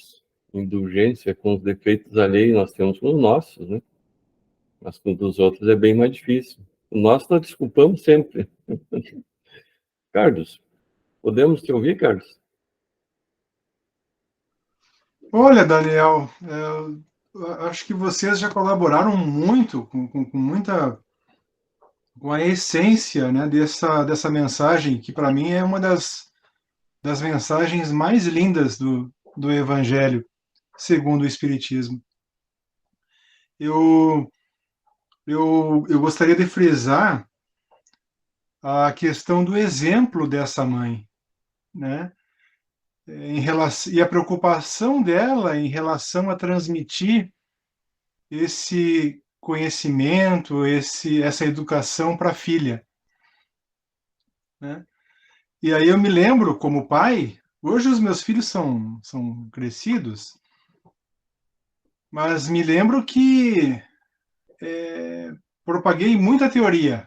com os defeitos alheios, nós temos com os nossos, né? Mas com os dos outros é bem mais difícil. O nosso nós desculpamos sempre. Carlos, podemos te ouvir, Carlos? Olha, Daniel, eu acho que vocês já colaboraram muito com muita com a essência, né, dessa mensagem, que para mim é uma das mensagens mais lindas do Evangelho, segundo o Espiritismo. Eu gostaria de frisar a questão do exemplo dessa mãe, né? E a preocupação dela em relação a transmitir esse conhecimento, essa educação para a filha, né? E aí eu me lembro, como pai, hoje os meus filhos são crescidos, mas me lembro que propaguei muita teoria.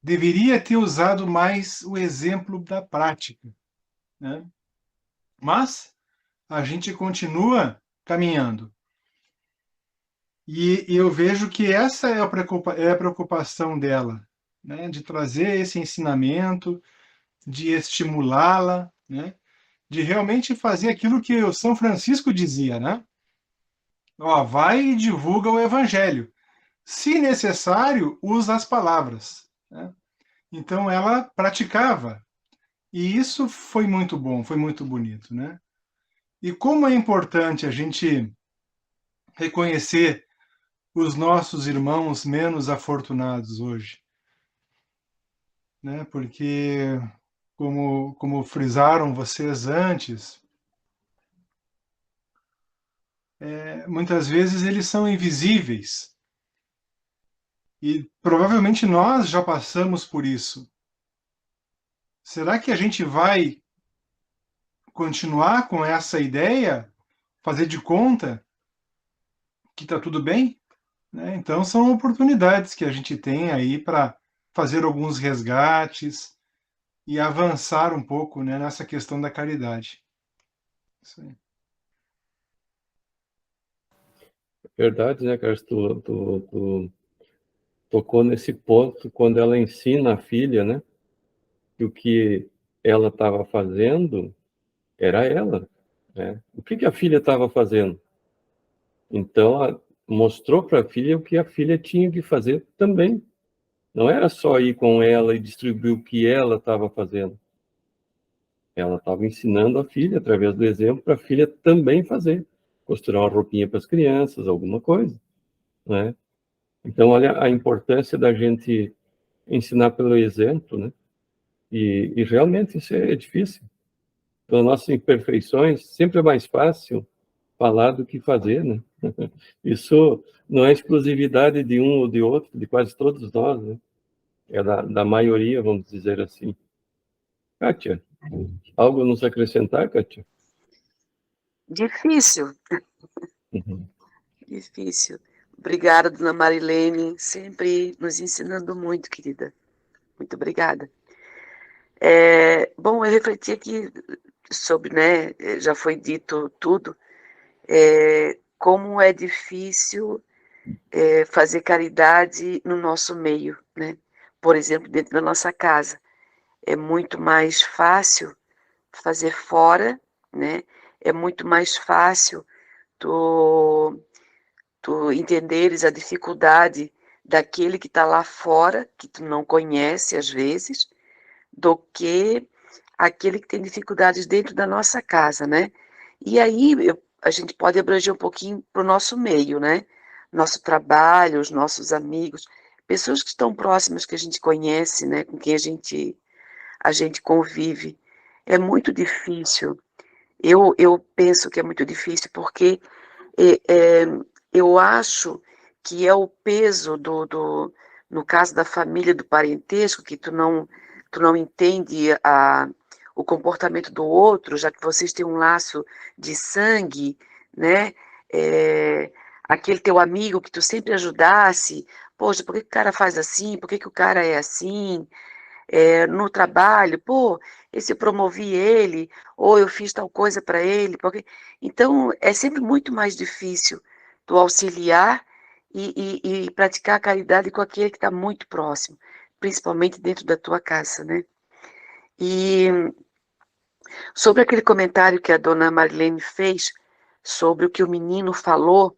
Deveria ter usado mais o exemplo da prática, né? Mas a gente continua caminhando. E eu vejo que essa é a preocupação dela, né? De trazer esse ensinamento, de estimulá-la, né? De realmente fazer aquilo que o São Francisco dizia, né? Ó, vai e divulga o Evangelho. Se necessário, usa as palavras, né? Então ela praticava. E isso foi muito bom, foi muito bonito, né? E como é importante a gente reconhecer os nossos irmãos menos afortunados hoje, né? Porque, como frisaram vocês antes, muitas vezes eles são invisíveis. E provavelmente nós já passamos por isso. Será que a gente vai continuar com essa ideia? Fazer de conta que está tudo bem? Né? Então, são oportunidades que a gente tem aí para fazer alguns resgates e avançar um pouco, né, nessa questão da caridade. Isso aí. Verdade, né, Carlos? Tu tocou nesse ponto quando ela ensina a filha, né? Que o que ela estava fazendo era ela, né? O que a filha estava fazendo? Então, ela mostrou para a filha o que a filha tinha que fazer também. Não era só ir com ela e distribuir o que ela estava fazendo. Ela estava ensinando a filha, através do exemplo, para a filha também fazer. Costurar uma roupinha para as crianças, alguma coisa, né? Então, olha a importância da gente ensinar pelo exemplo, né? E realmente isso é difícil. Pelas nossas imperfeições, sempre é mais fácil falar do que fazer, né? Isso não é exclusividade de um ou de outro, de quase todos nós, né? é da maioria, vamos dizer assim. Kátia, algo a nos acrescentar, Kátia? Difícil, Uhum. difícil. Obrigada, dona Marilene, sempre nos ensinando muito, querida. Muito obrigada. Bom, eu refleti aqui sobre, né, já foi dito tudo, como é difícil fazer caridade no nosso meio, né? Por exemplo, dentro da nossa casa. É muito mais fácil fazer fora, né? É muito mais fácil tu entenderes a dificuldade daquele que está lá fora, que tu não conhece às vezes, do que aquele que tem dificuldades dentro da nossa casa, né? E aí a gente pode abranger um pouquinho para o nosso meio, né? Nosso trabalho, os nossos amigos, pessoas que estão próximas, que a gente conhece, né? Com quem a gente convive. É muito difícil. Eu penso que é muito difícil, porque é, é, eu acho que é o peso no caso da família, do parentesco, que tu não entende o comportamento do outro, já que vocês têm um laço de sangue, né? É, aquele teu amigo que tu sempre ajudasse, poxa, por que que o cara faz assim? Por que que o cara é assim? No trabalho, pô, esse eu promovi ele, ou eu fiz tal coisa para ele, porque... Então, é sempre muito mais difícil tu auxiliar e praticar a caridade com aquele que está muito próximo, principalmente dentro da tua casa, né? E sobre aquele comentário que a dona Marilene fez, sobre o que o menino falou,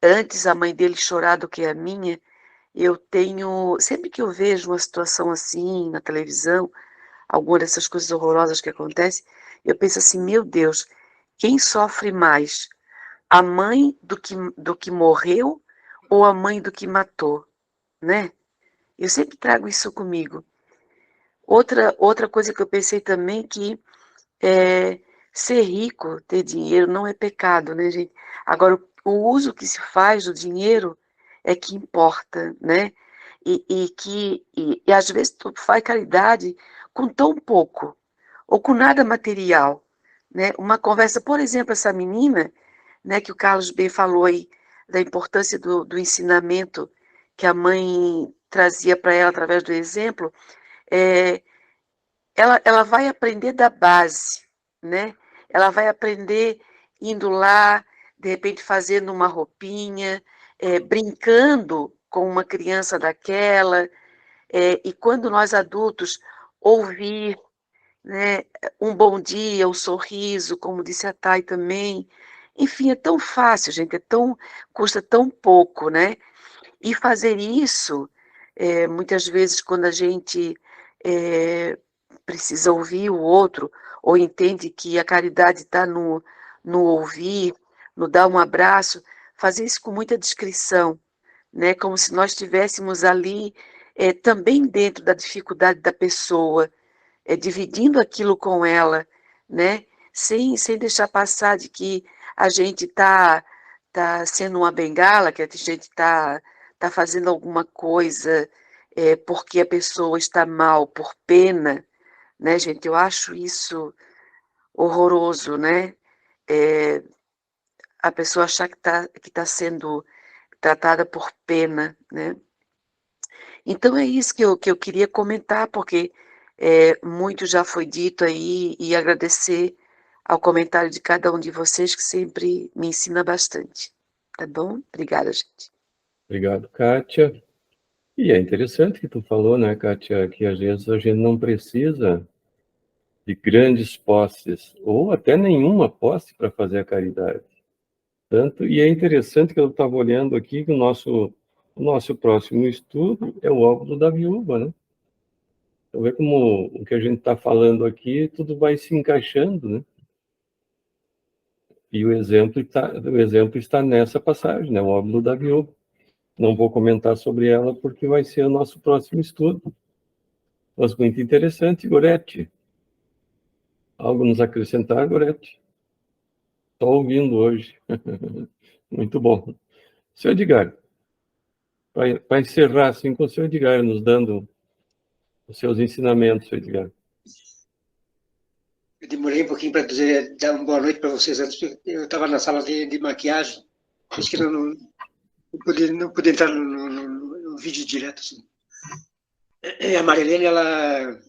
antes a mãe dele chorar do que a minha, eu tenho, sempre que eu vejo uma situação assim na televisão, alguma dessas coisas horrorosas que acontecem, eu penso assim, meu Deus, quem sofre mais? A mãe do que morreu ou a mãe do que matou, né? Eu sempre trago isso comigo. Outra coisa que eu pensei também que ser rico, ter dinheiro não é pecado, né, gente? Agora, o uso que se faz do dinheiro é que importa, né? E às vezes tu faz caridade com tão pouco, ou com nada material, né? Uma conversa, por exemplo, essa menina, né, que o Carlos B falou aí, da importância do ensinamento que a mãe trazia para ela através do exemplo, é, ela vai aprender da base, né? Ela vai aprender indo lá, de repente fazendo uma roupinha, brincando com uma criança daquela, e quando nós adultos ouvir, né, um bom dia, um sorriso, como disse a Thay também, enfim, é tão fácil, gente, custa tão pouco, né? E fazer isso, muitas vezes, quando a gente precisa ouvir o outro, ou entende que a caridade está no ouvir, no dar um abraço, fazer isso com muita discrição, né? Como se nós estivéssemos ali também dentro da dificuldade da pessoa, dividindo aquilo com ela, né? Sem deixar passar de que a gente tá sendo uma bengala, que a gente tá fazendo alguma coisa porque a pessoa está mal, por pena, né, gente? Eu acho isso horroroso, né? É, a pessoa achar que tá sendo tratada por pena, né? Então é isso que eu queria comentar, porque muito já foi dito aí, e agradecer ao comentário de cada um de vocês, que sempre me ensina bastante. Tá bom? Obrigada, gente. Obrigado, Kátia. E é interessante que tu falou, né, Kátia, que às vezes a gente não precisa de grandes posses, ou até nenhuma posse para fazer a caridade. Tanto, e é interessante que eu estava olhando aqui que o nosso próximo estudo é o óbolo da viúva, né? Então, vê como o que a gente está falando aqui, tudo vai se encaixando, né? E o exemplo está nessa passagem, né? O óbolo da viúva. Não vou comentar sobre ela porque vai ser o nosso próximo estudo. Mas muito interessante, Gorete. Algo nos acrescentar, Gorete? Estou ouvindo hoje. Muito bom. Seu Edgar. para encerrar, assim, com o senhor Edgar, nos dando os seus ensinamentos, senhor Edgar. Eu demorei um pouquinho para dar uma boa noite para vocês antes, porque eu estava na sala de maquiagem, acho que não pude entrar no vídeo direto. Assim. E a Marilene, ela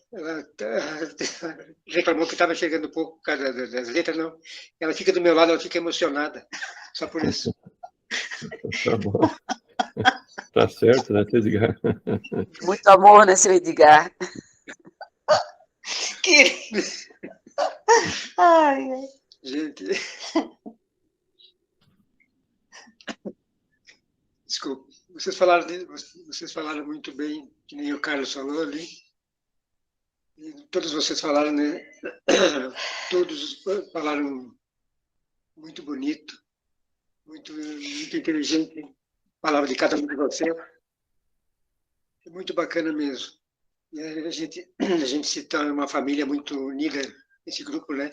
reclamou que estava chegando um pouco por causa das letras, não. Ela fica do meu lado, ela fica emocionada, só por isso. Tá bom. Tá certo, né, seu Edgar? Muito amor, né, seu Edgar? Querido. Ai, ai. Gente. Desculpa. Vocês falaram muito bem, que nem o Carlos falou ali. E todos vocês falaram, né? Todos falaram muito bonito, muito inteligente. Palavra de cada um de vocês. É muito bacana mesmo. E a gente se torna uma família muito unida, esse grupo, né?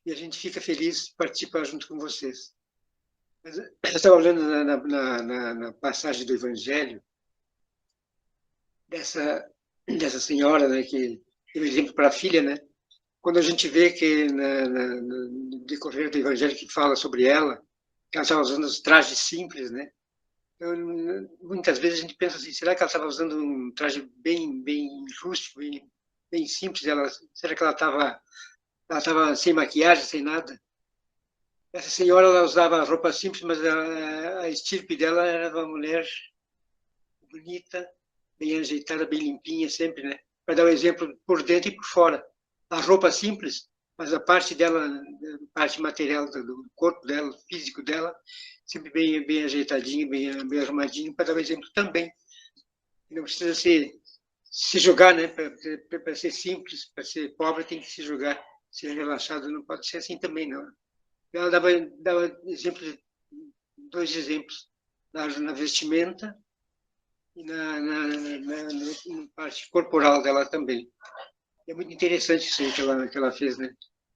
E a gente fica feliz de participar junto com vocês. Mas eu estava olhando na passagem do Evangelho, dessa senhora, né, que deu exemplo para a filha, né? Quando a gente vê que no decorrer do Evangelho que fala sobre ela, que ela estava usando os trajes simples, né? Então, muitas vezes a gente pensa assim, será que ela estava usando um traje bem rústico, bem simples? Será que ela estava sem maquiagem, sem nada? Essa senhora, ela usava roupa simples, mas a estirpe dela era uma mulher bonita, bem ajeitada, bem limpinha sempre, né? Para dar um exemplo por dentro e por fora. A roupa simples, mas a parte dela, a parte material do corpo dela, físico dela, sempre bem ajeitadinho, bem arrumadinho, para dar um exemplo também. Não precisa se jogar, né? Para ser simples, para ser pobre, tem que se jogar. Ser relaxado não pode ser assim também, não. Ela dava exemplos, 2 exemplos, na vestimenta e na parte corporal dela também. É muito interessante isso aí que ela fez, né?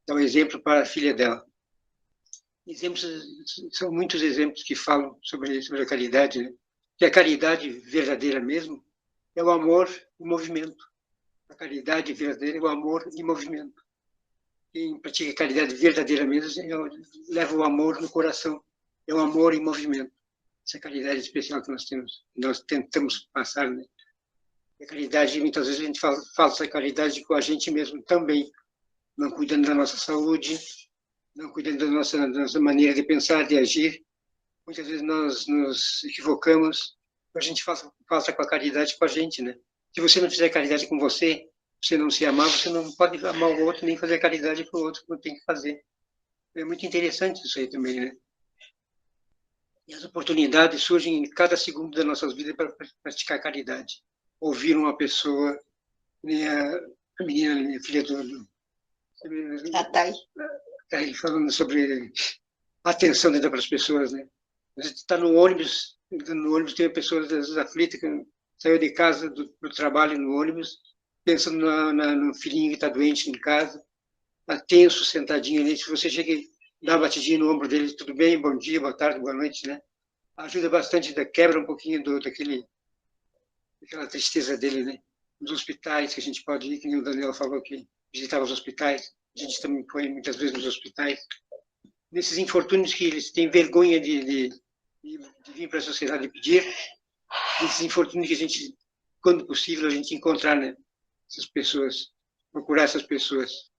Dá um exemplo para a filha dela. São muitos exemplos que falam sobre a caridade, né? Que a caridade verdadeira mesmo é o amor em movimento. A caridade verdadeira é o amor em movimento. Quem pratica a caridade verdadeira mesmo leva o amor no coração. É o amor em movimento. Essa caridade especial que nós tentamos passar, né? A caridade, muitas vezes a gente fala essa caridade com a gente mesmo também, não cuidando da nossa saúde, não cuidando da nossa maneira de pensar, de agir. Muitas vezes nós nos equivocamos, a gente faça com a caridade com a gente, né? Se você não fizer caridade com você não se amar, você não pode amar o outro, nem fazer caridade para o outro, como tem que fazer. É muito interessante isso aí também, né? E as oportunidades surgem em cada segundo das nossas vidas para praticar caridade. Ouvir uma pessoa, nem a menina, minha filha A Thay. Tá aí falando sobre a atenção dada para as pessoas, né? A gente está no ônibus tem pessoas às vezes aflitas que saiu de casa do trabalho no ônibus, pensando no filhinho que está doente em casa, está tenso, sentadinho ali. Se você chega e dá uma batidinha no ombro dele, tudo bem, bom dia, boa tarde, boa noite, né? Ajuda bastante, quebra um pouquinho daquela tristeza dele, né? Nos hospitais que a gente pode ir, que nem o Daniel falou que visitava os hospitais, a gente também foi muitas vezes nos hospitais. Nesses infortúnios que eles têm vergonha de vir para a sociedade pedir, nesses infortúnios que a gente, quando possível, a gente encontrar, né? Essas pessoas, procurar essas pessoas.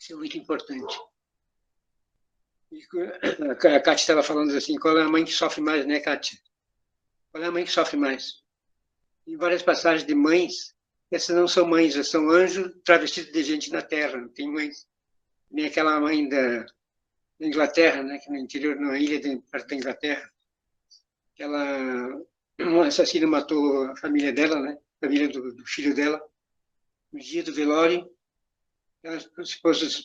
Isso é muito importante. E a Kátia estava falando assim, qual é a mãe que sofre mais, né, Kátia? Qual é a mãe que sofre mais? Em várias passagens de mães, essas não são mães, são anjos travestidos de gente na terra. Tem mães, nem aquela mãe da Inglaterra, né, que no interior, numa ilha perto da Inglaterra, um assassino matou a família dela, né, a família do filho dela. No dia do velório, ela se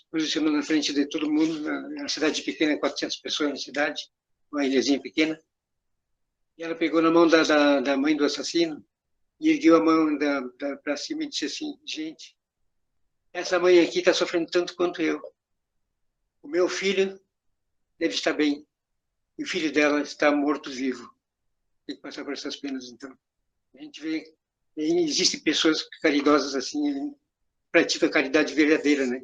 posicionou na frente de todo mundo, na cidade pequena, 400 pessoas na cidade, uma ilhazinha pequena, e ela pegou na mão da mãe do assassino e ergueu a mão para cima e disse assim, gente, essa mãe aqui está sofrendo tanto quanto eu. O meu filho deve estar bem, e o filho dela está morto-vivo. tem que passar por essas penas. Então, a gente vê, existem pessoas caridosas assim, praticam a caridade verdadeira, né?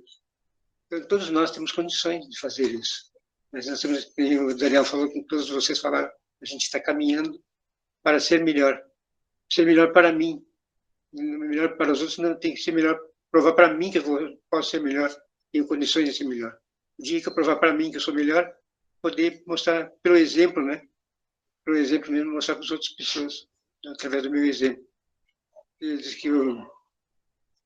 Então, todos nós temos condições de fazer isso. Mas nós temos, como o Daniel falou, como todos vocês falaram, a gente está caminhando para ser melhor para mim, melhor para os outros, não tem que ser melhor, provar para mim que eu posso ser melhor, tenho condições de ser melhor. O dia que eu provar para mim que eu sou melhor, poder mostrar pelo exemplo, né? Pelo exemplo mesmo, mostrar para as outras pessoas, através do meu exemplo. Ele diz que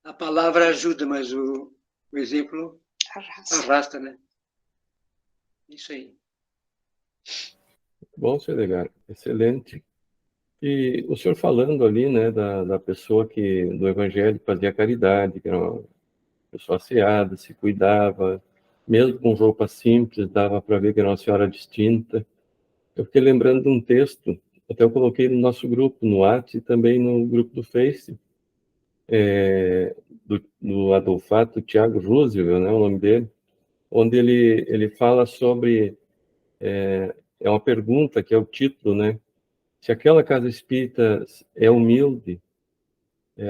a palavra ajuda, mas o exemplo arrasta, né? Isso aí. Bom, seu Edgar, excelente. E o senhor falando ali, né, da pessoa do evangelho que fazia caridade, que era uma pessoa asseada, se cuidava, mesmo com roupa simples, dava para ver que era uma senhora distinta. Eu fiquei lembrando de um texto, até eu coloquei no nosso grupo, no WhatsApp e também no grupo do Face, do Adolfato Tiago Roosevelt, né, o nome dele, onde ele fala sobre, é uma pergunta que é o título, né, se aquela casa espírita é humilde.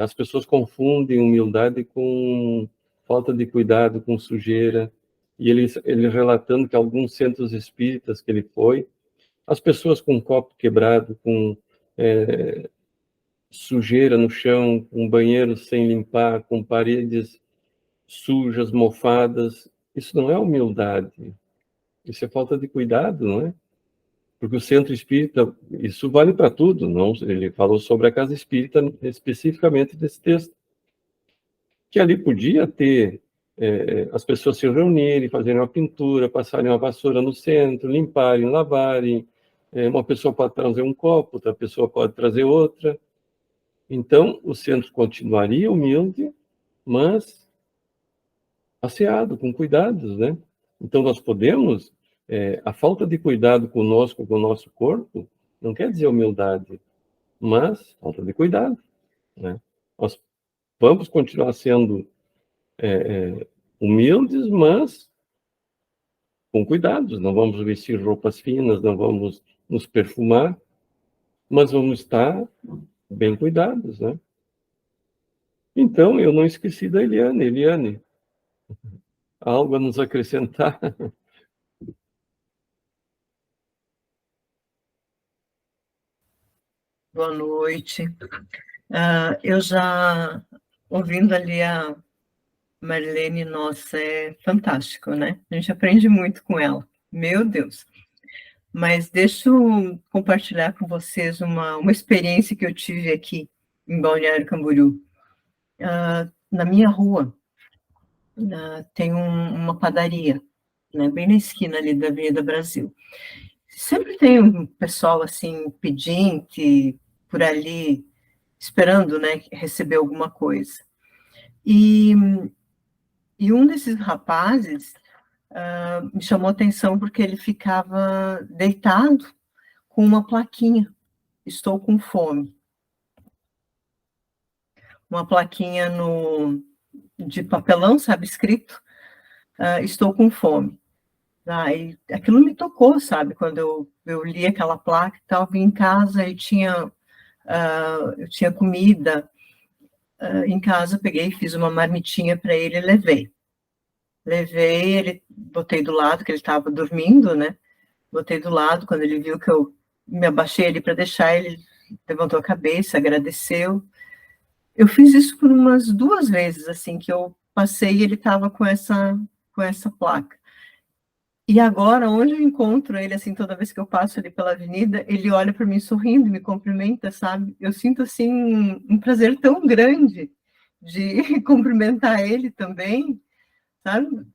As pessoas confundem humildade com falta de cuidado, com sujeira. E ele relatando que alguns centros espíritas que ele foi, as pessoas com um copo quebrado, com sujeira no chão, com banheiro sem limpar, com paredes sujas, mofadas, isso não é humildade. Isso é falta de cuidado, não é? Porque o centro espírita, isso vale para tudo, não? Ele falou sobre a casa espírita especificamente desse texto, que ali podia ter as pessoas se reunirem, fazerem uma pintura, passarem uma vassoura no centro, limparem, lavarem. Uma pessoa pode trazer um copo, outra pessoa pode trazer outra. Então, o centro continuaria humilde, mas asseado, com cuidados, né? Então, nós podemos... a falta de cuidado conosco, com o nosso corpo, não quer dizer humildade, mas falta de cuidado, né? Nós vamos continuar sendo humildes, mas com cuidados. Não vamos vestir roupas finas, não vamos nos perfumar, mas vamos estar bem cuidados, né? Então, eu não esqueci da Eliane. Eliane, algo a nos acrescentar? Boa noite. Eu já, ouvindo ali a Marilene, nossa, é fantástico, né? A gente aprende muito com ela, meu Deus. Mas deixa eu compartilhar com vocês uma experiência que eu tive aqui em Balneário Camboriú. Na minha rua, tem uma padaria, né, bem na esquina ali da Avenida Brasil. Sempre tem um pessoal, assim, pedinte, por ali, esperando, né, receber alguma coisa. E um desses rapazes me chamou a atenção porque ele ficava deitado com uma plaquinha, estou com fome. Uma plaquinha de papelão, sabe, escrito, estou com fome. E aquilo me tocou, sabe, quando eu li aquela placa e tal, vim em casa e eu tinha comida em casa, peguei, fiz uma marmitinha para ele e levei. Ele botei do lado, que ele estava dormindo, né? Botei do lado, quando ele viu que eu me abaixei ali para deixar, ele levantou a cabeça, agradeceu. Eu fiz isso por umas 2 vezes, assim, que eu passei e ele estava com essa placa. E agora, onde eu encontro ele, assim, toda vez que eu passo ali pela avenida, ele olha para mim sorrindo, me cumprimenta, sabe? Eu sinto, assim, um prazer tão grande de cumprimentar ele também, sabe?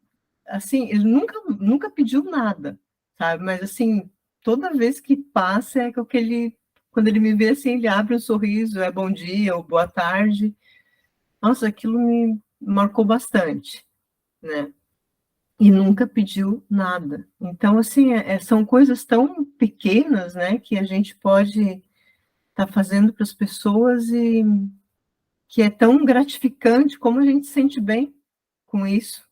Assim, ele nunca pediu nada, sabe? Mas, assim, toda vez que passa, é que ele, quando ele me vê, assim, ele abre um sorriso, é bom dia ou boa tarde. Nossa, aquilo me marcou bastante, né? E nunca pediu nada. Então, assim, são coisas tão pequenas, né, que a gente pode estar fazendo para as pessoas e que é tão gratificante, como a gente se sente bem com isso.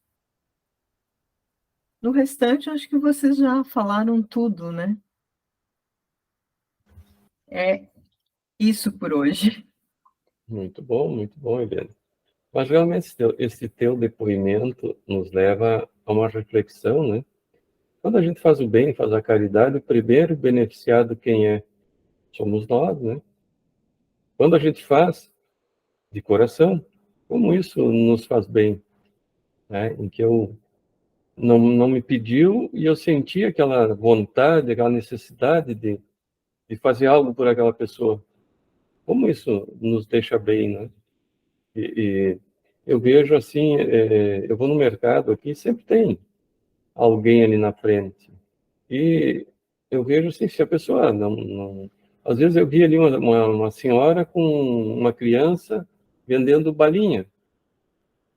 No restante, acho que vocês já falaram tudo, né? É isso por hoje. Muito bom, Helena. Mas realmente esse teu depoimento nos leva a uma reflexão, né? Quando a gente faz o bem, faz a caridade, o primeiro beneficiado quem é? Somos nós, né? Quando a gente faz de coração, como isso nos faz bem, né? Em que eu não me pediu e eu senti aquela vontade, aquela necessidade de fazer algo por aquela pessoa. Como isso nos deixa bem, né? E eu vejo assim, eu vou no mercado aqui, sempre tem alguém ali na frente. E eu vejo assim, se a pessoa não... Às vezes eu vi ali uma senhora com uma criança vendendo balinha,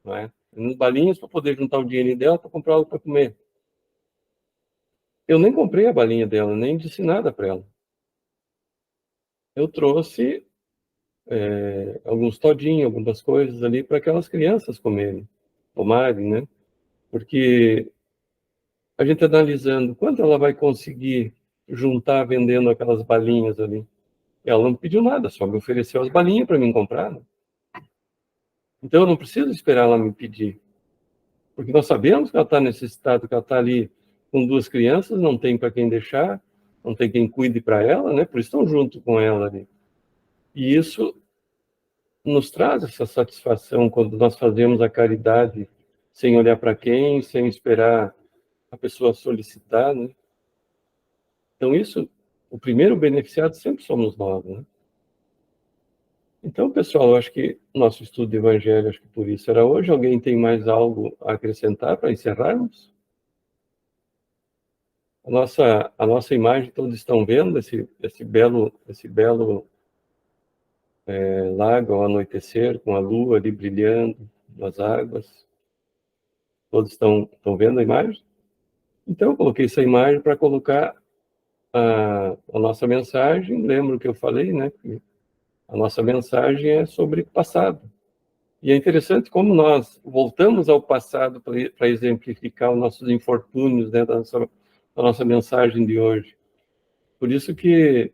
não é? Vendendo balinhas para poder juntar o dinheiro dela para comprar algo para comer. Eu nem comprei a balinha dela, nem disse nada para ela. Eu trouxe alguns todinhos, algumas coisas ali para aquelas crianças comerem, tomarem, né? Porque a gente analisando quanto ela vai conseguir juntar vendendo aquelas balinhas ali. Ela não pediu nada, só me ofereceu as balinhas para mim comprar, né? Então eu não preciso esperar ela me pedir, porque nós sabemos que ela está necessitada, que ela está ali com duas crianças, não tem para quem deixar, não tem quem cuide para ela, né? Por isso estão junto com ela ali. E isso nos traz essa satisfação quando nós fazemos a caridade sem olhar para quem, sem esperar a pessoa solicitar, né? Então isso, o primeiro beneficiado sempre somos nós, né? Então, pessoal, eu acho que nosso estudo de Evangelho, acho que por isso era hoje. Alguém tem mais algo a acrescentar para encerrarmos? A nossa imagem, todos estão vendo esse belo lago ao anoitecer, com a lua ali brilhando nas águas. Todos estão vendo a imagem? Então, eu coloquei essa imagem para colocar a nossa mensagem. Lembro que eu falei, né? Que a nossa mensagem é sobre o passado. E é interessante como nós voltamos ao passado para exemplificar os nossos infortúnios, né, da nossa mensagem de hoje. Por isso que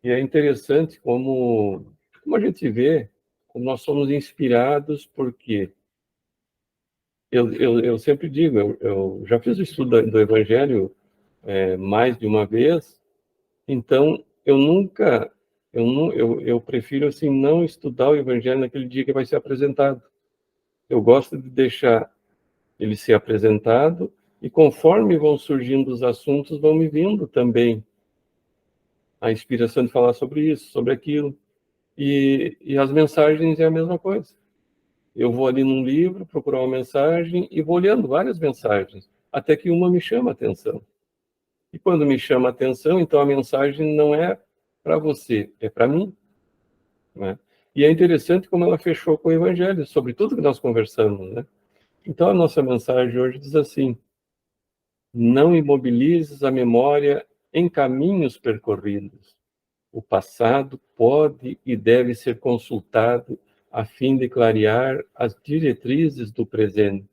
é interessante como a gente vê, como nós somos inspirados, porque eu sempre digo, eu já fiz o estudo do Evangelho mais de uma vez, então eu prefiro assim não estudar o Evangelho naquele dia que vai ser apresentado. Eu gosto de deixar ele ser apresentado e conforme vão surgindo os assuntos, vão me vindo também a inspiração de falar sobre isso, sobre aquilo. E as mensagens é a mesma coisa. Eu vou ali num livro, procurar uma mensagem e vou olhando várias mensagens, até que uma me chama a atenção. E quando me chama a atenção, então a mensagem não é para você, é para mim, né? E é interessante como ela fechou com o Evangelho, sobre tudo que nós conversamos, né? Então a nossa mensagem hoje diz assim: não imobilizes a memória em caminhos percorridos. O passado pode e deve ser consultado a fim de clarear as diretrizes do presente.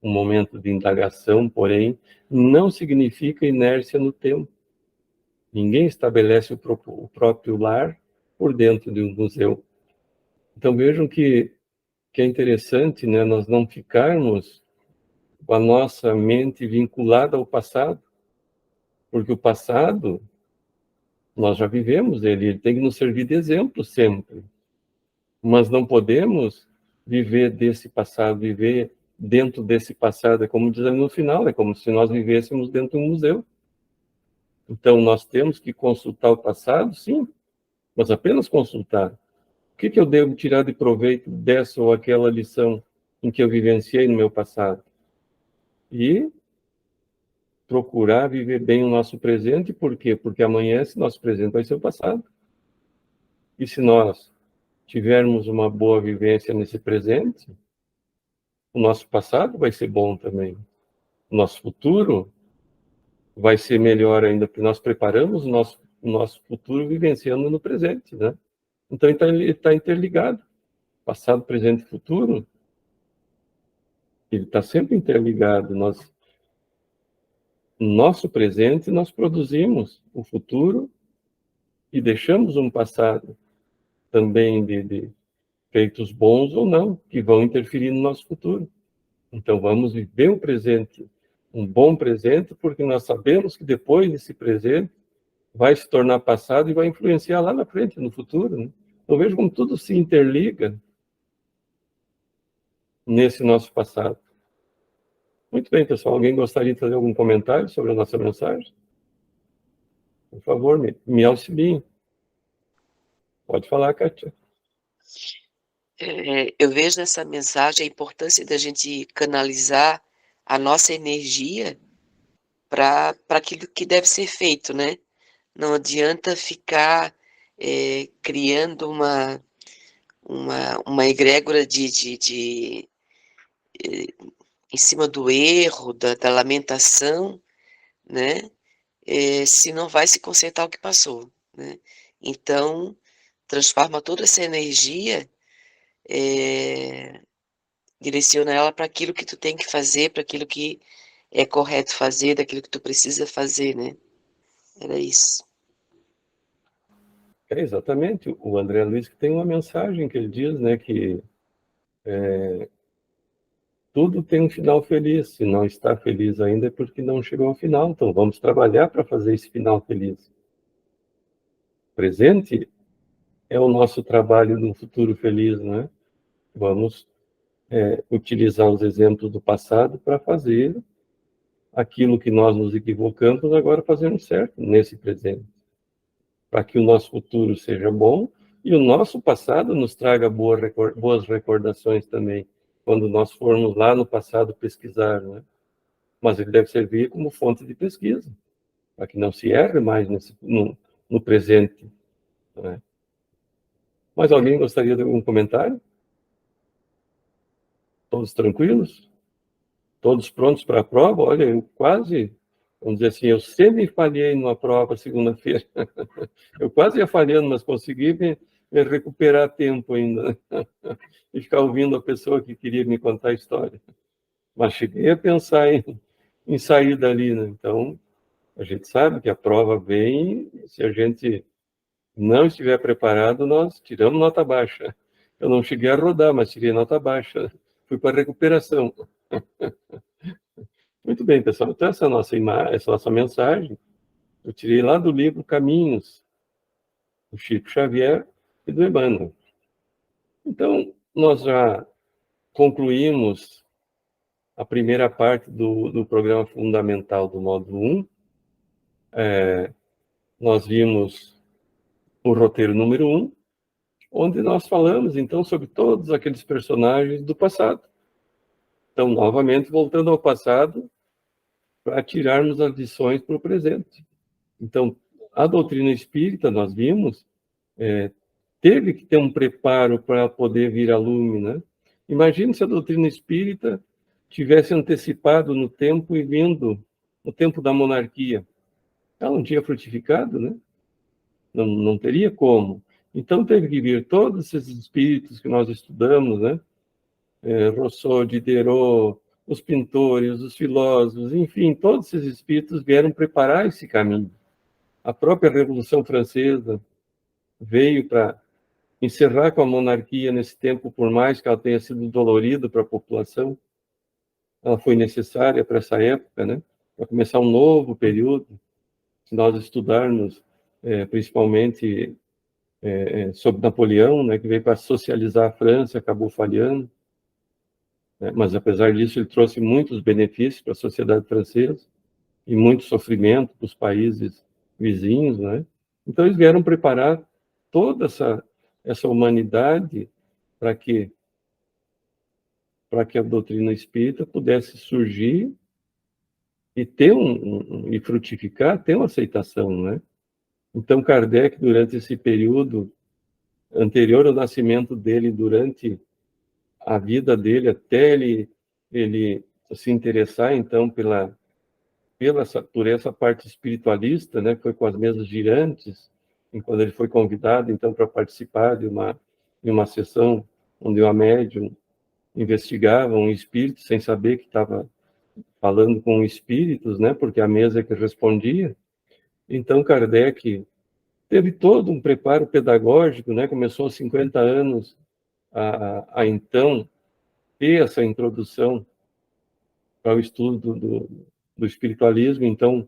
Um momento de indagação, porém, não significa inércia no tempo. Ninguém estabelece o próprio lar por dentro de um museu. Então vejam que é interessante, né, nós não ficarmos com a nossa mente vinculada ao passado, porque o passado nós já vivemos ele tem que nos servir de exemplo sempre. Mas não podemos viver desse passado, viver dentro desse passado. É como diz ali no final, é como se nós vivêssemos dentro de um museu. Então, nós temos que consultar o passado, sim, mas apenas consultar. O que eu devo tirar de proveito dessa ou aquela lição em que eu vivenciei no meu passado? E procurar viver bem o nosso presente, por quê? Porque amanhã esse nosso presente vai ser o passado. E se nós tivermos uma boa vivência nesse presente, o nosso passado vai ser bom também. O nosso futuro vai ser melhor ainda, porque nós preparamos o nosso futuro vivenciando no presente, né? Então, ele está interligado. Passado, presente e futuro, ele está sempre interligado. No nosso presente, nós produzimos o futuro e deixamos um passado também de feitos bons ou não, que vão interferir no nosso futuro. Então, vamos viver o presente, um bom presente, porque nós sabemos que depois desse presente vai se tornar passado e vai influenciar lá na frente, no futuro, né? Eu vejo como tudo se interliga nesse nosso passado. Muito bem, pessoal. Alguém gostaria de fazer algum comentário sobre a nossa mensagem? Por favor, me auxiliem. Pode falar, Kátia. Eu vejo nessa mensagem a importância da gente canalizar a nossa energia para aquilo que deve ser feito, né? Não adianta ficar criando uma egrégora em cima do erro, da lamentação, né? Se não vai se consertar o que passou, né? Então, transforma toda essa energia, direciona ela para aquilo que tu tem que fazer, para aquilo que é correto fazer, daquilo que tu precisa fazer, né? Era isso. Exatamente. O André Luiz que tem uma mensagem que ele diz, né, que tudo tem um final feliz. Se não está feliz ainda é porque não chegou ao final. Então, vamos trabalhar para fazer esse final feliz. Presente é o nosso trabalho no futuro feliz, né? Vamos utilizar os exemplos do passado para fazer aquilo que nós nos equivocamos, agora fazermos certo nesse presente. Para que o nosso futuro seja bom e o nosso passado nos traga boas recordações também, quando nós formos lá no passado pesquisar, né? Mas ele deve servir como fonte de pesquisa, para que não se erre mais no presente, né? Mas alguém gostaria de algum comentário? Todos tranquilos? Todos prontos para a prova? Olha, eu quase, vamos dizer assim, eu semi-falhei numa prova segunda-feira. Eu quase ia falhando, mas consegui me recuperar tempo ainda, e ficar ouvindo a pessoa que queria me contar a história. Mas cheguei a pensar em sair dali, né? Então, a gente sabe que a prova vem, se a gente não estiver preparado, nós tiramos nota baixa. Eu não cheguei a rodar, mas tirei nota baixa. Fui para a recuperação. Muito bem, pessoal. Então, essa nossa mensagem, eu tirei lá do livro Caminhos, do Chico Xavier e do Emmanuel. Então, nós já concluímos a primeira parte do programa fundamental do módulo 1. Nós vimos o roteiro número 1, onde nós falamos, então, sobre todos aqueles personagens do passado. Então, novamente, voltando ao passado, para tirarmos as lições para o presente. Então, a doutrina espírita, nós vimos, teve que ter um preparo para poder vir a lume, né? Imagine se a doutrina espírita tivesse antecipado no tempo e vindo no tempo da monarquia. Ela não tinha frutificado, né? Não teria como. Então, teve que vir todos esses espíritos que nós estudamos, né? Rousseau, Diderot, os pintores, os filósofos, enfim, todos esses espíritos vieram preparar esse caminho. A própria Revolução Francesa veio para encerrar com a monarquia nesse tempo, por mais que ela tenha sido dolorida para a população, ela foi necessária para essa época, né? Para começar um novo período. Se nós estudarmos, principalmente sobre Napoleão, né, que veio para socializar a França, acabou falhando, né? Mas apesar disso ele trouxe muitos benefícios para a sociedade francesa e muito sofrimento para os países vizinhos, né? Então eles vieram preparar toda essa humanidade para que a doutrina espírita pudesse surgir e ter e frutificar, ter uma aceitação, né? Então Kardec, durante esse período anterior ao nascimento dele, durante a vida dele, até ele se interessar então por essa parte espiritualista, né, foi com as mesas girantes, quando ele foi convidado então para participar de uma sessão onde uma médium investigava um espírito sem saber que estava falando com espíritos, né, porque a mesa é que respondia. Então Kardec teve todo um preparo pedagógico, né? Começou aos 50 anos a então ter essa introdução para o estudo do espiritualismo, então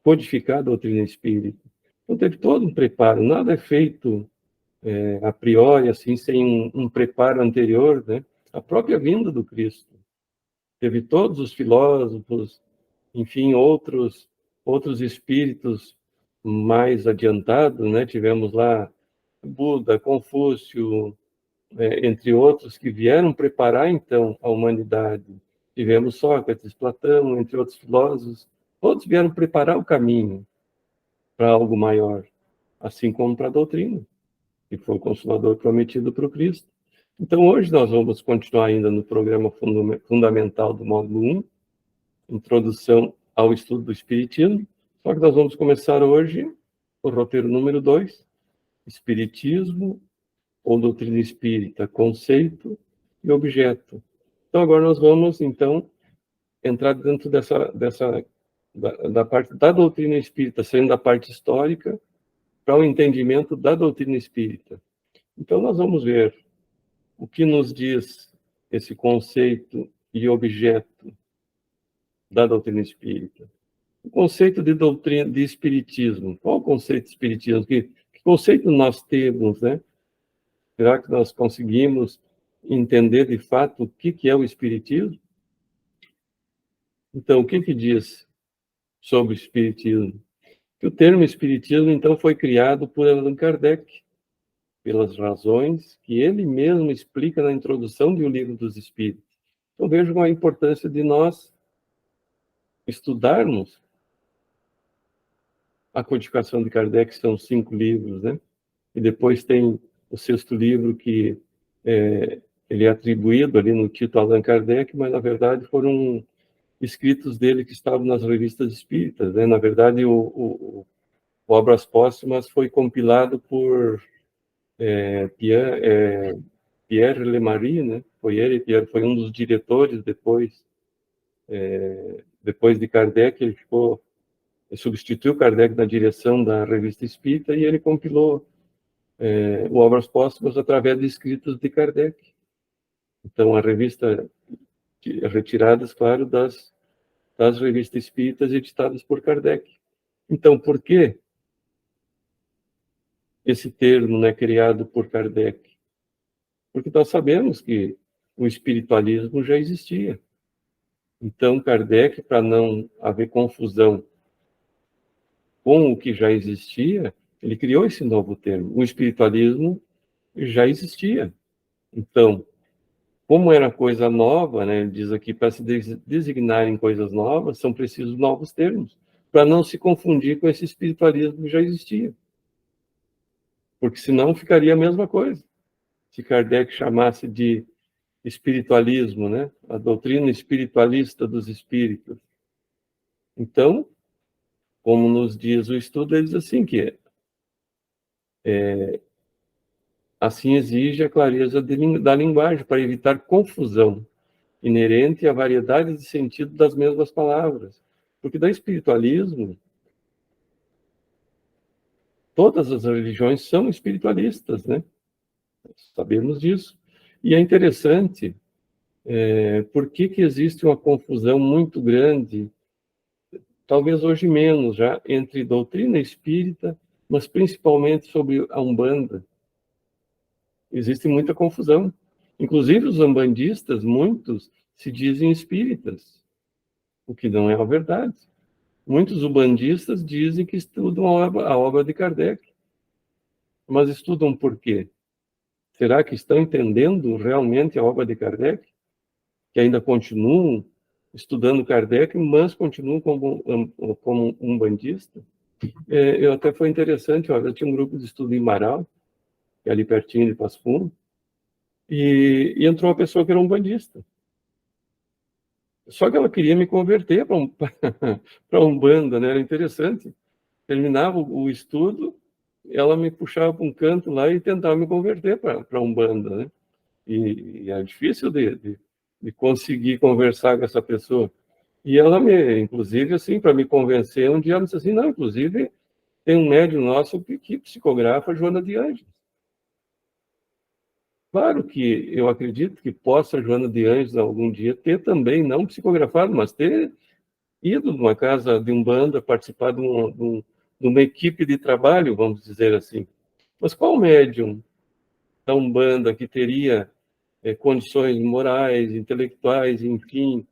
codificar a doutrina espírita. Então teve todo um preparo, nada é feito a priori, assim, sem um preparo anterior, né? A própria vinda do Cristo. Teve todos os filósofos, enfim, outros espíritos mais adiantados, né? Tivemos lá Buda, Confúcio, entre outros, que vieram preparar, então, a humanidade. Tivemos Sócrates, Platão, entre outros filósofos, todos vieram preparar o caminho para algo maior, assim como para a doutrina, que foi o Consolador prometido para o Cristo. Então, hoje nós vamos continuar ainda no programa fundamental do módulo 1, Introdução ao Estudo do Espiritismo, só que nós vamos começar hoje o roteiro número 2, Espiritismo ou Doutrina Espírita, Conceito e Objeto. Então, agora nós vamos, então, entrar dentro da parte da doutrina espírita, saindo da parte histórica, para o entendimento da doutrina espírita. Então, nós vamos ver o que nos diz esse conceito e objeto da doutrina espírita. O conceito de doutrina de espiritismo. Qual o conceito de espiritismo? Que conceito nós temos, né? Será que nós conseguimos entender de fato o que é o espiritismo? Então, o que diz sobre o espiritismo? Que o termo espiritismo, então, foi criado por Allan Kardec, pelas razões que ele mesmo explica na introdução do Livro dos Espíritos. Então, vejam a importância de nós estudarmos a codificação de Kardec, são 5 livros, né? E depois tem o 6º livro que ele é atribuído ali no título Allan Kardec, mas na verdade foram escritos dele que estavam nas revistas espíritas, né? Na verdade, o Obras Póstumas foi compilado por Pierre Lemarie, né? Foi um dos diretores depois de Kardec. Ele substituiu Kardec na direção da Revista Espírita e ele compilou o Obras Póstumas através de escritos de Kardec. Então, a revista retiradas, claro, das revistas espíritas editadas por Kardec. Então, por que esse termo é criado por Kardec? Porque nós sabemos que o espiritualismo já existia. Então, Kardec, para não haver confusão com o que já existia, ele criou esse novo termo. O espiritualismo já existia. Então, como era coisa nova, né, ele diz aqui, para se designarem coisas novas, são precisos novos termos, para não se confundir com esse espiritualismo que já existia. Porque senão ficaria a mesma coisa. Se Kardec chamasse de espiritualismo, né, a doutrina espiritualista dos espíritos. Então, como nos diz o estudo, ele diz assim que assim exige a clareza da linguagem para evitar confusão inerente à variedade de sentido das mesmas palavras. Porque do espiritualismo, todas as religiões são espiritualistas, né? Sabemos disso. E é interessante, por que existe uma confusão muito grande, talvez hoje menos já, entre doutrina espírita, mas principalmente sobre a Umbanda. Existe muita confusão. Inclusive os umbandistas, muitos se dizem espíritas, o que não é a verdade. Muitos umbandistas dizem que estudam a obra de Kardec. Mas estudam por quê? Será que estão entendendo realmente a obra de Kardec? Que ainda continuam estudando Kardec, mas continuam como umbandista? Até foi interessante, eu tinha um grupo de estudo em Marau, que é ali pertinho de Passo Fundo, e entrou uma pessoa que era umbandista. Só que ela queria me converter para Umbanda, né? Era interessante. Terminava o estudo, ela me puxava para um canto lá e tentava me converter para Umbanda, né? E é difícil de conseguir conversar com essa pessoa. E ela inclusive, assim, para me convencer, um dia ela disse assim, não, inclusive, Tem um médium nosso que psicografa Joana de Ângeles. Claro que eu acredito que possa Joana de Ângeles algum dia ter também, não psicografado, mas ter ido numa casa de umbanda, participar de uma equipe de trabalho, vamos dizer assim. Mas qual médium da umbanda que teria condições morais, intelectuais, enfim,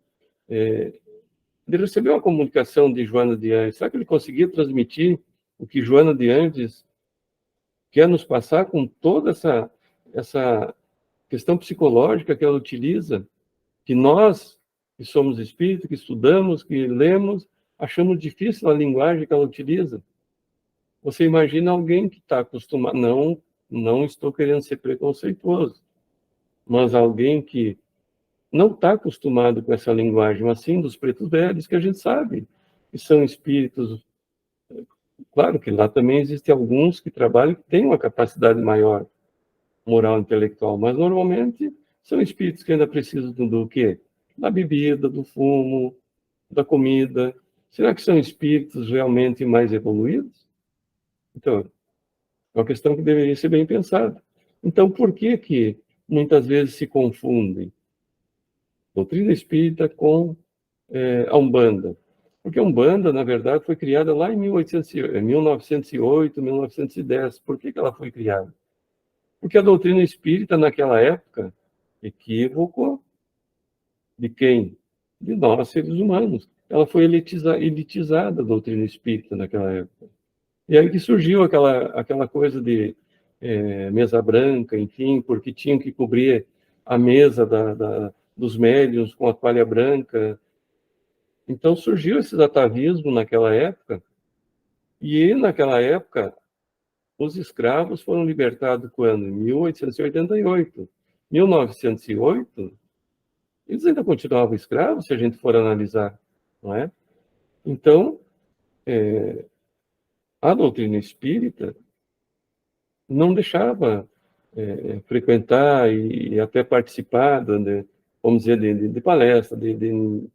ele recebeu uma comunicação de Joana de Ângeles? Será que ele conseguia transmitir o que Joana de Ângeles quer nos passar com toda essa questão psicológica que ela utiliza, que nós, que somos espíritos, que estudamos, que lemos, achamos difícil a linguagem que ela utiliza? Você imagina alguém que está acostumado, não estou querendo ser preconceituoso, mas alguém que não está acostumado com essa linguagem, assim, dos pretos velhos, que a gente sabe que são espíritos. Claro que lá também existem alguns que trabalham, que têm uma capacidade maior moral, intelectual, mas normalmente são espíritos que ainda precisam do quê? Da bebida, do fumo, da comida. Será que são espíritos realmente mais evoluídos? Então, é uma questão que deveria ser bem pensada. Então, por que muitas vezes se confundem doutrina espírita com a Umbanda? Porque a Umbanda, na verdade, foi criada lá em 1908, 1910. Por que ela foi criada? Porque a doutrina espírita, naquela época, equívoco de quem? De nós, seres humanos. Ela foi elitizada, a doutrina espírita, naquela época. E aí que surgiu aquela coisa de mesa branca, enfim, porque tinham que cobrir a mesa dos médiuns com a toalha branca. Então surgiu esse atavismo naquela época, e naquela época os escravos foram libertados quando? Em 1888. 1908, eles ainda continuavam escravos, se a gente for analisar, não é? Então, a doutrina espírita não deixava frequentar e até participar, vamos dizer, de palestras, de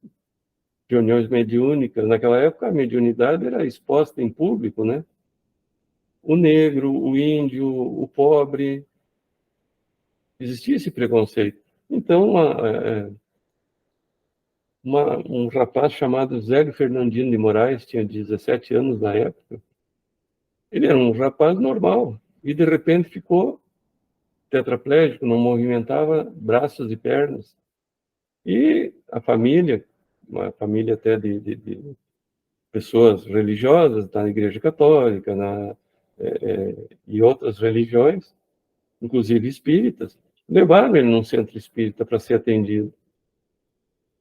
reuniões mediúnicas. Naquela época, a mediunidade era exposta em público, né? O negro, o índio, o pobre, existia esse preconceito. Então, um rapaz chamado Zélio Fernandino de Moraes, tinha 17 anos na época, ele era um rapaz normal, e de repente ficou tetraplégico, não movimentava braços e pernas. E a família, uma família até de pessoas religiosas, da Igreja Católica, e outras religiões, inclusive espíritas, levaram ele num centro espírita para ser atendido.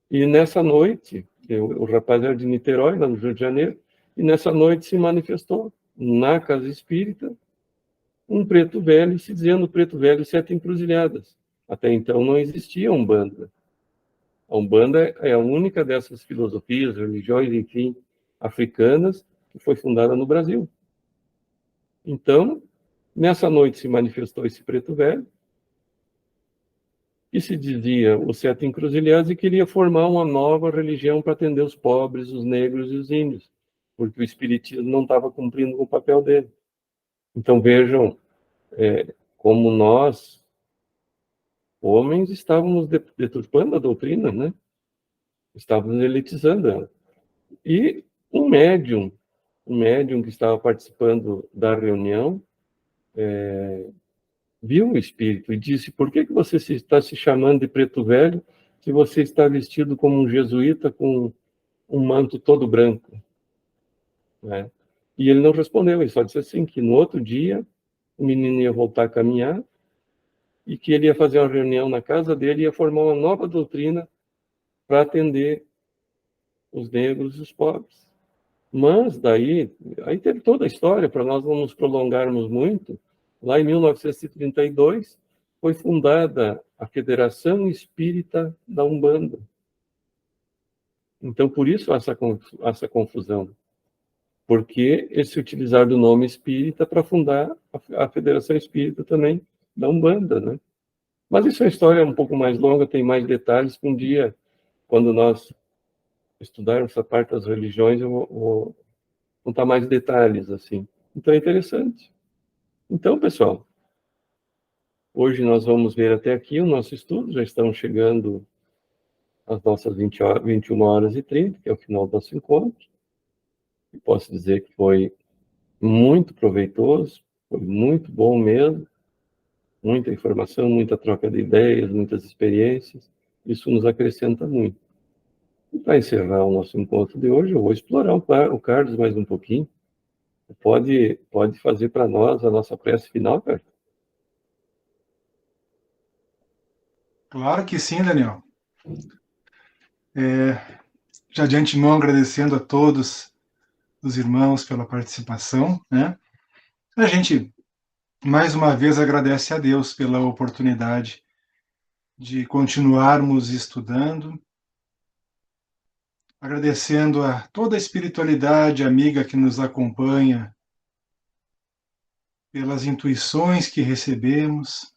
E nessa noite, o rapaz era de Niterói, lá no Rio de Janeiro, e nessa noite se manifestou na casa espírita um preto velho, se dizendo preto velho 7 encruzilhadas. Até então não existia Umbanda. A Umbanda é a única dessas filosofias, religiões, enfim, africanas, que foi fundada no Brasil. Então, nessa noite se manifestou esse preto velho, que se dizia os 7 encruzilhadas e queria formar uma nova religião para atender os pobres, os negros e os índios, porque o espiritismo não estava cumprindo o papel dele. Então vejam como nós, homens, estávamos deturpando a doutrina, né? Estávamos elitizando ela. E um médium que estava participando da reunião, viu o espírito e disse: por que você está se chamando de preto velho se você está vestido como um jesuíta com um manto todo branco? Né? E ele não respondeu, ele só disse assim, que no outro dia o menino ia voltar a caminhar e que ele ia fazer uma reunião na casa dele e ia formar uma nova doutrina para atender os negros e os pobres. Mas daí, aí teve toda a história, para nós não nos prolongarmos muito. Lá em 1932, foi fundada a Federação Espírita da Umbanda. Então, por isso essa confusão. Porque eles se utilizaram do nome espírita para fundar a Federação Espírita também da Umbanda, né? Mas isso é uma história um pouco mais longa, tem mais detalhes, que um dia, quando nós estudarmos essa parte das religiões, eu vou contar mais detalhes, assim. Então é interessante. Então, pessoal, hoje nós vamos ver até aqui o nosso estudo, já estamos chegando às nossas 21h30, que é o final do nosso encontro. E posso dizer que foi muito proveitoso, foi muito bom mesmo, muita informação, muita troca de ideias, muitas experiências, isso nos acrescenta muito. E para encerrar o nosso encontro de hoje, eu vou explorar o Carlos mais um pouquinho. Pode fazer para nós a nossa prece final, Carlos? Claro que sim, Daniel. Já de antemão agradecendo a todos os irmãos pela participação, né? A gente, mais uma vez, agradece a Deus pela oportunidade de continuarmos estudando, agradecendo a toda a espiritualidade amiga que nos acompanha, pelas intuições que recebemos,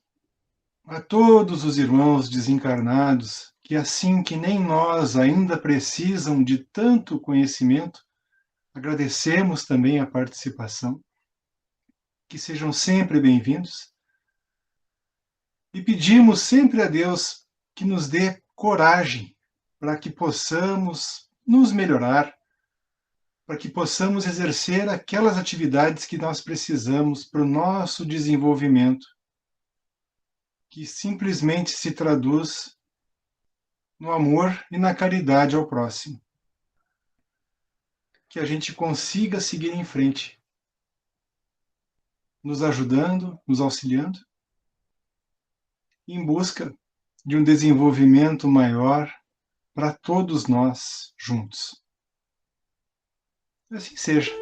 a todos os irmãos desencarnados que, assim que nem nós ainda precisam de tanto conhecimento, agradecemos também a participação. Que sejam sempre bem-vindos. E pedimos sempre a Deus que nos dê coragem para que possamos nos melhorar, para que possamos exercer aquelas atividades que nós precisamos para o nosso desenvolvimento, que simplesmente se traduz no amor e na caridade ao próximo. Que a gente consiga seguir em frente, nos ajudando, nos auxiliando, em busca de um desenvolvimento maior para todos nós juntos. Assim seja.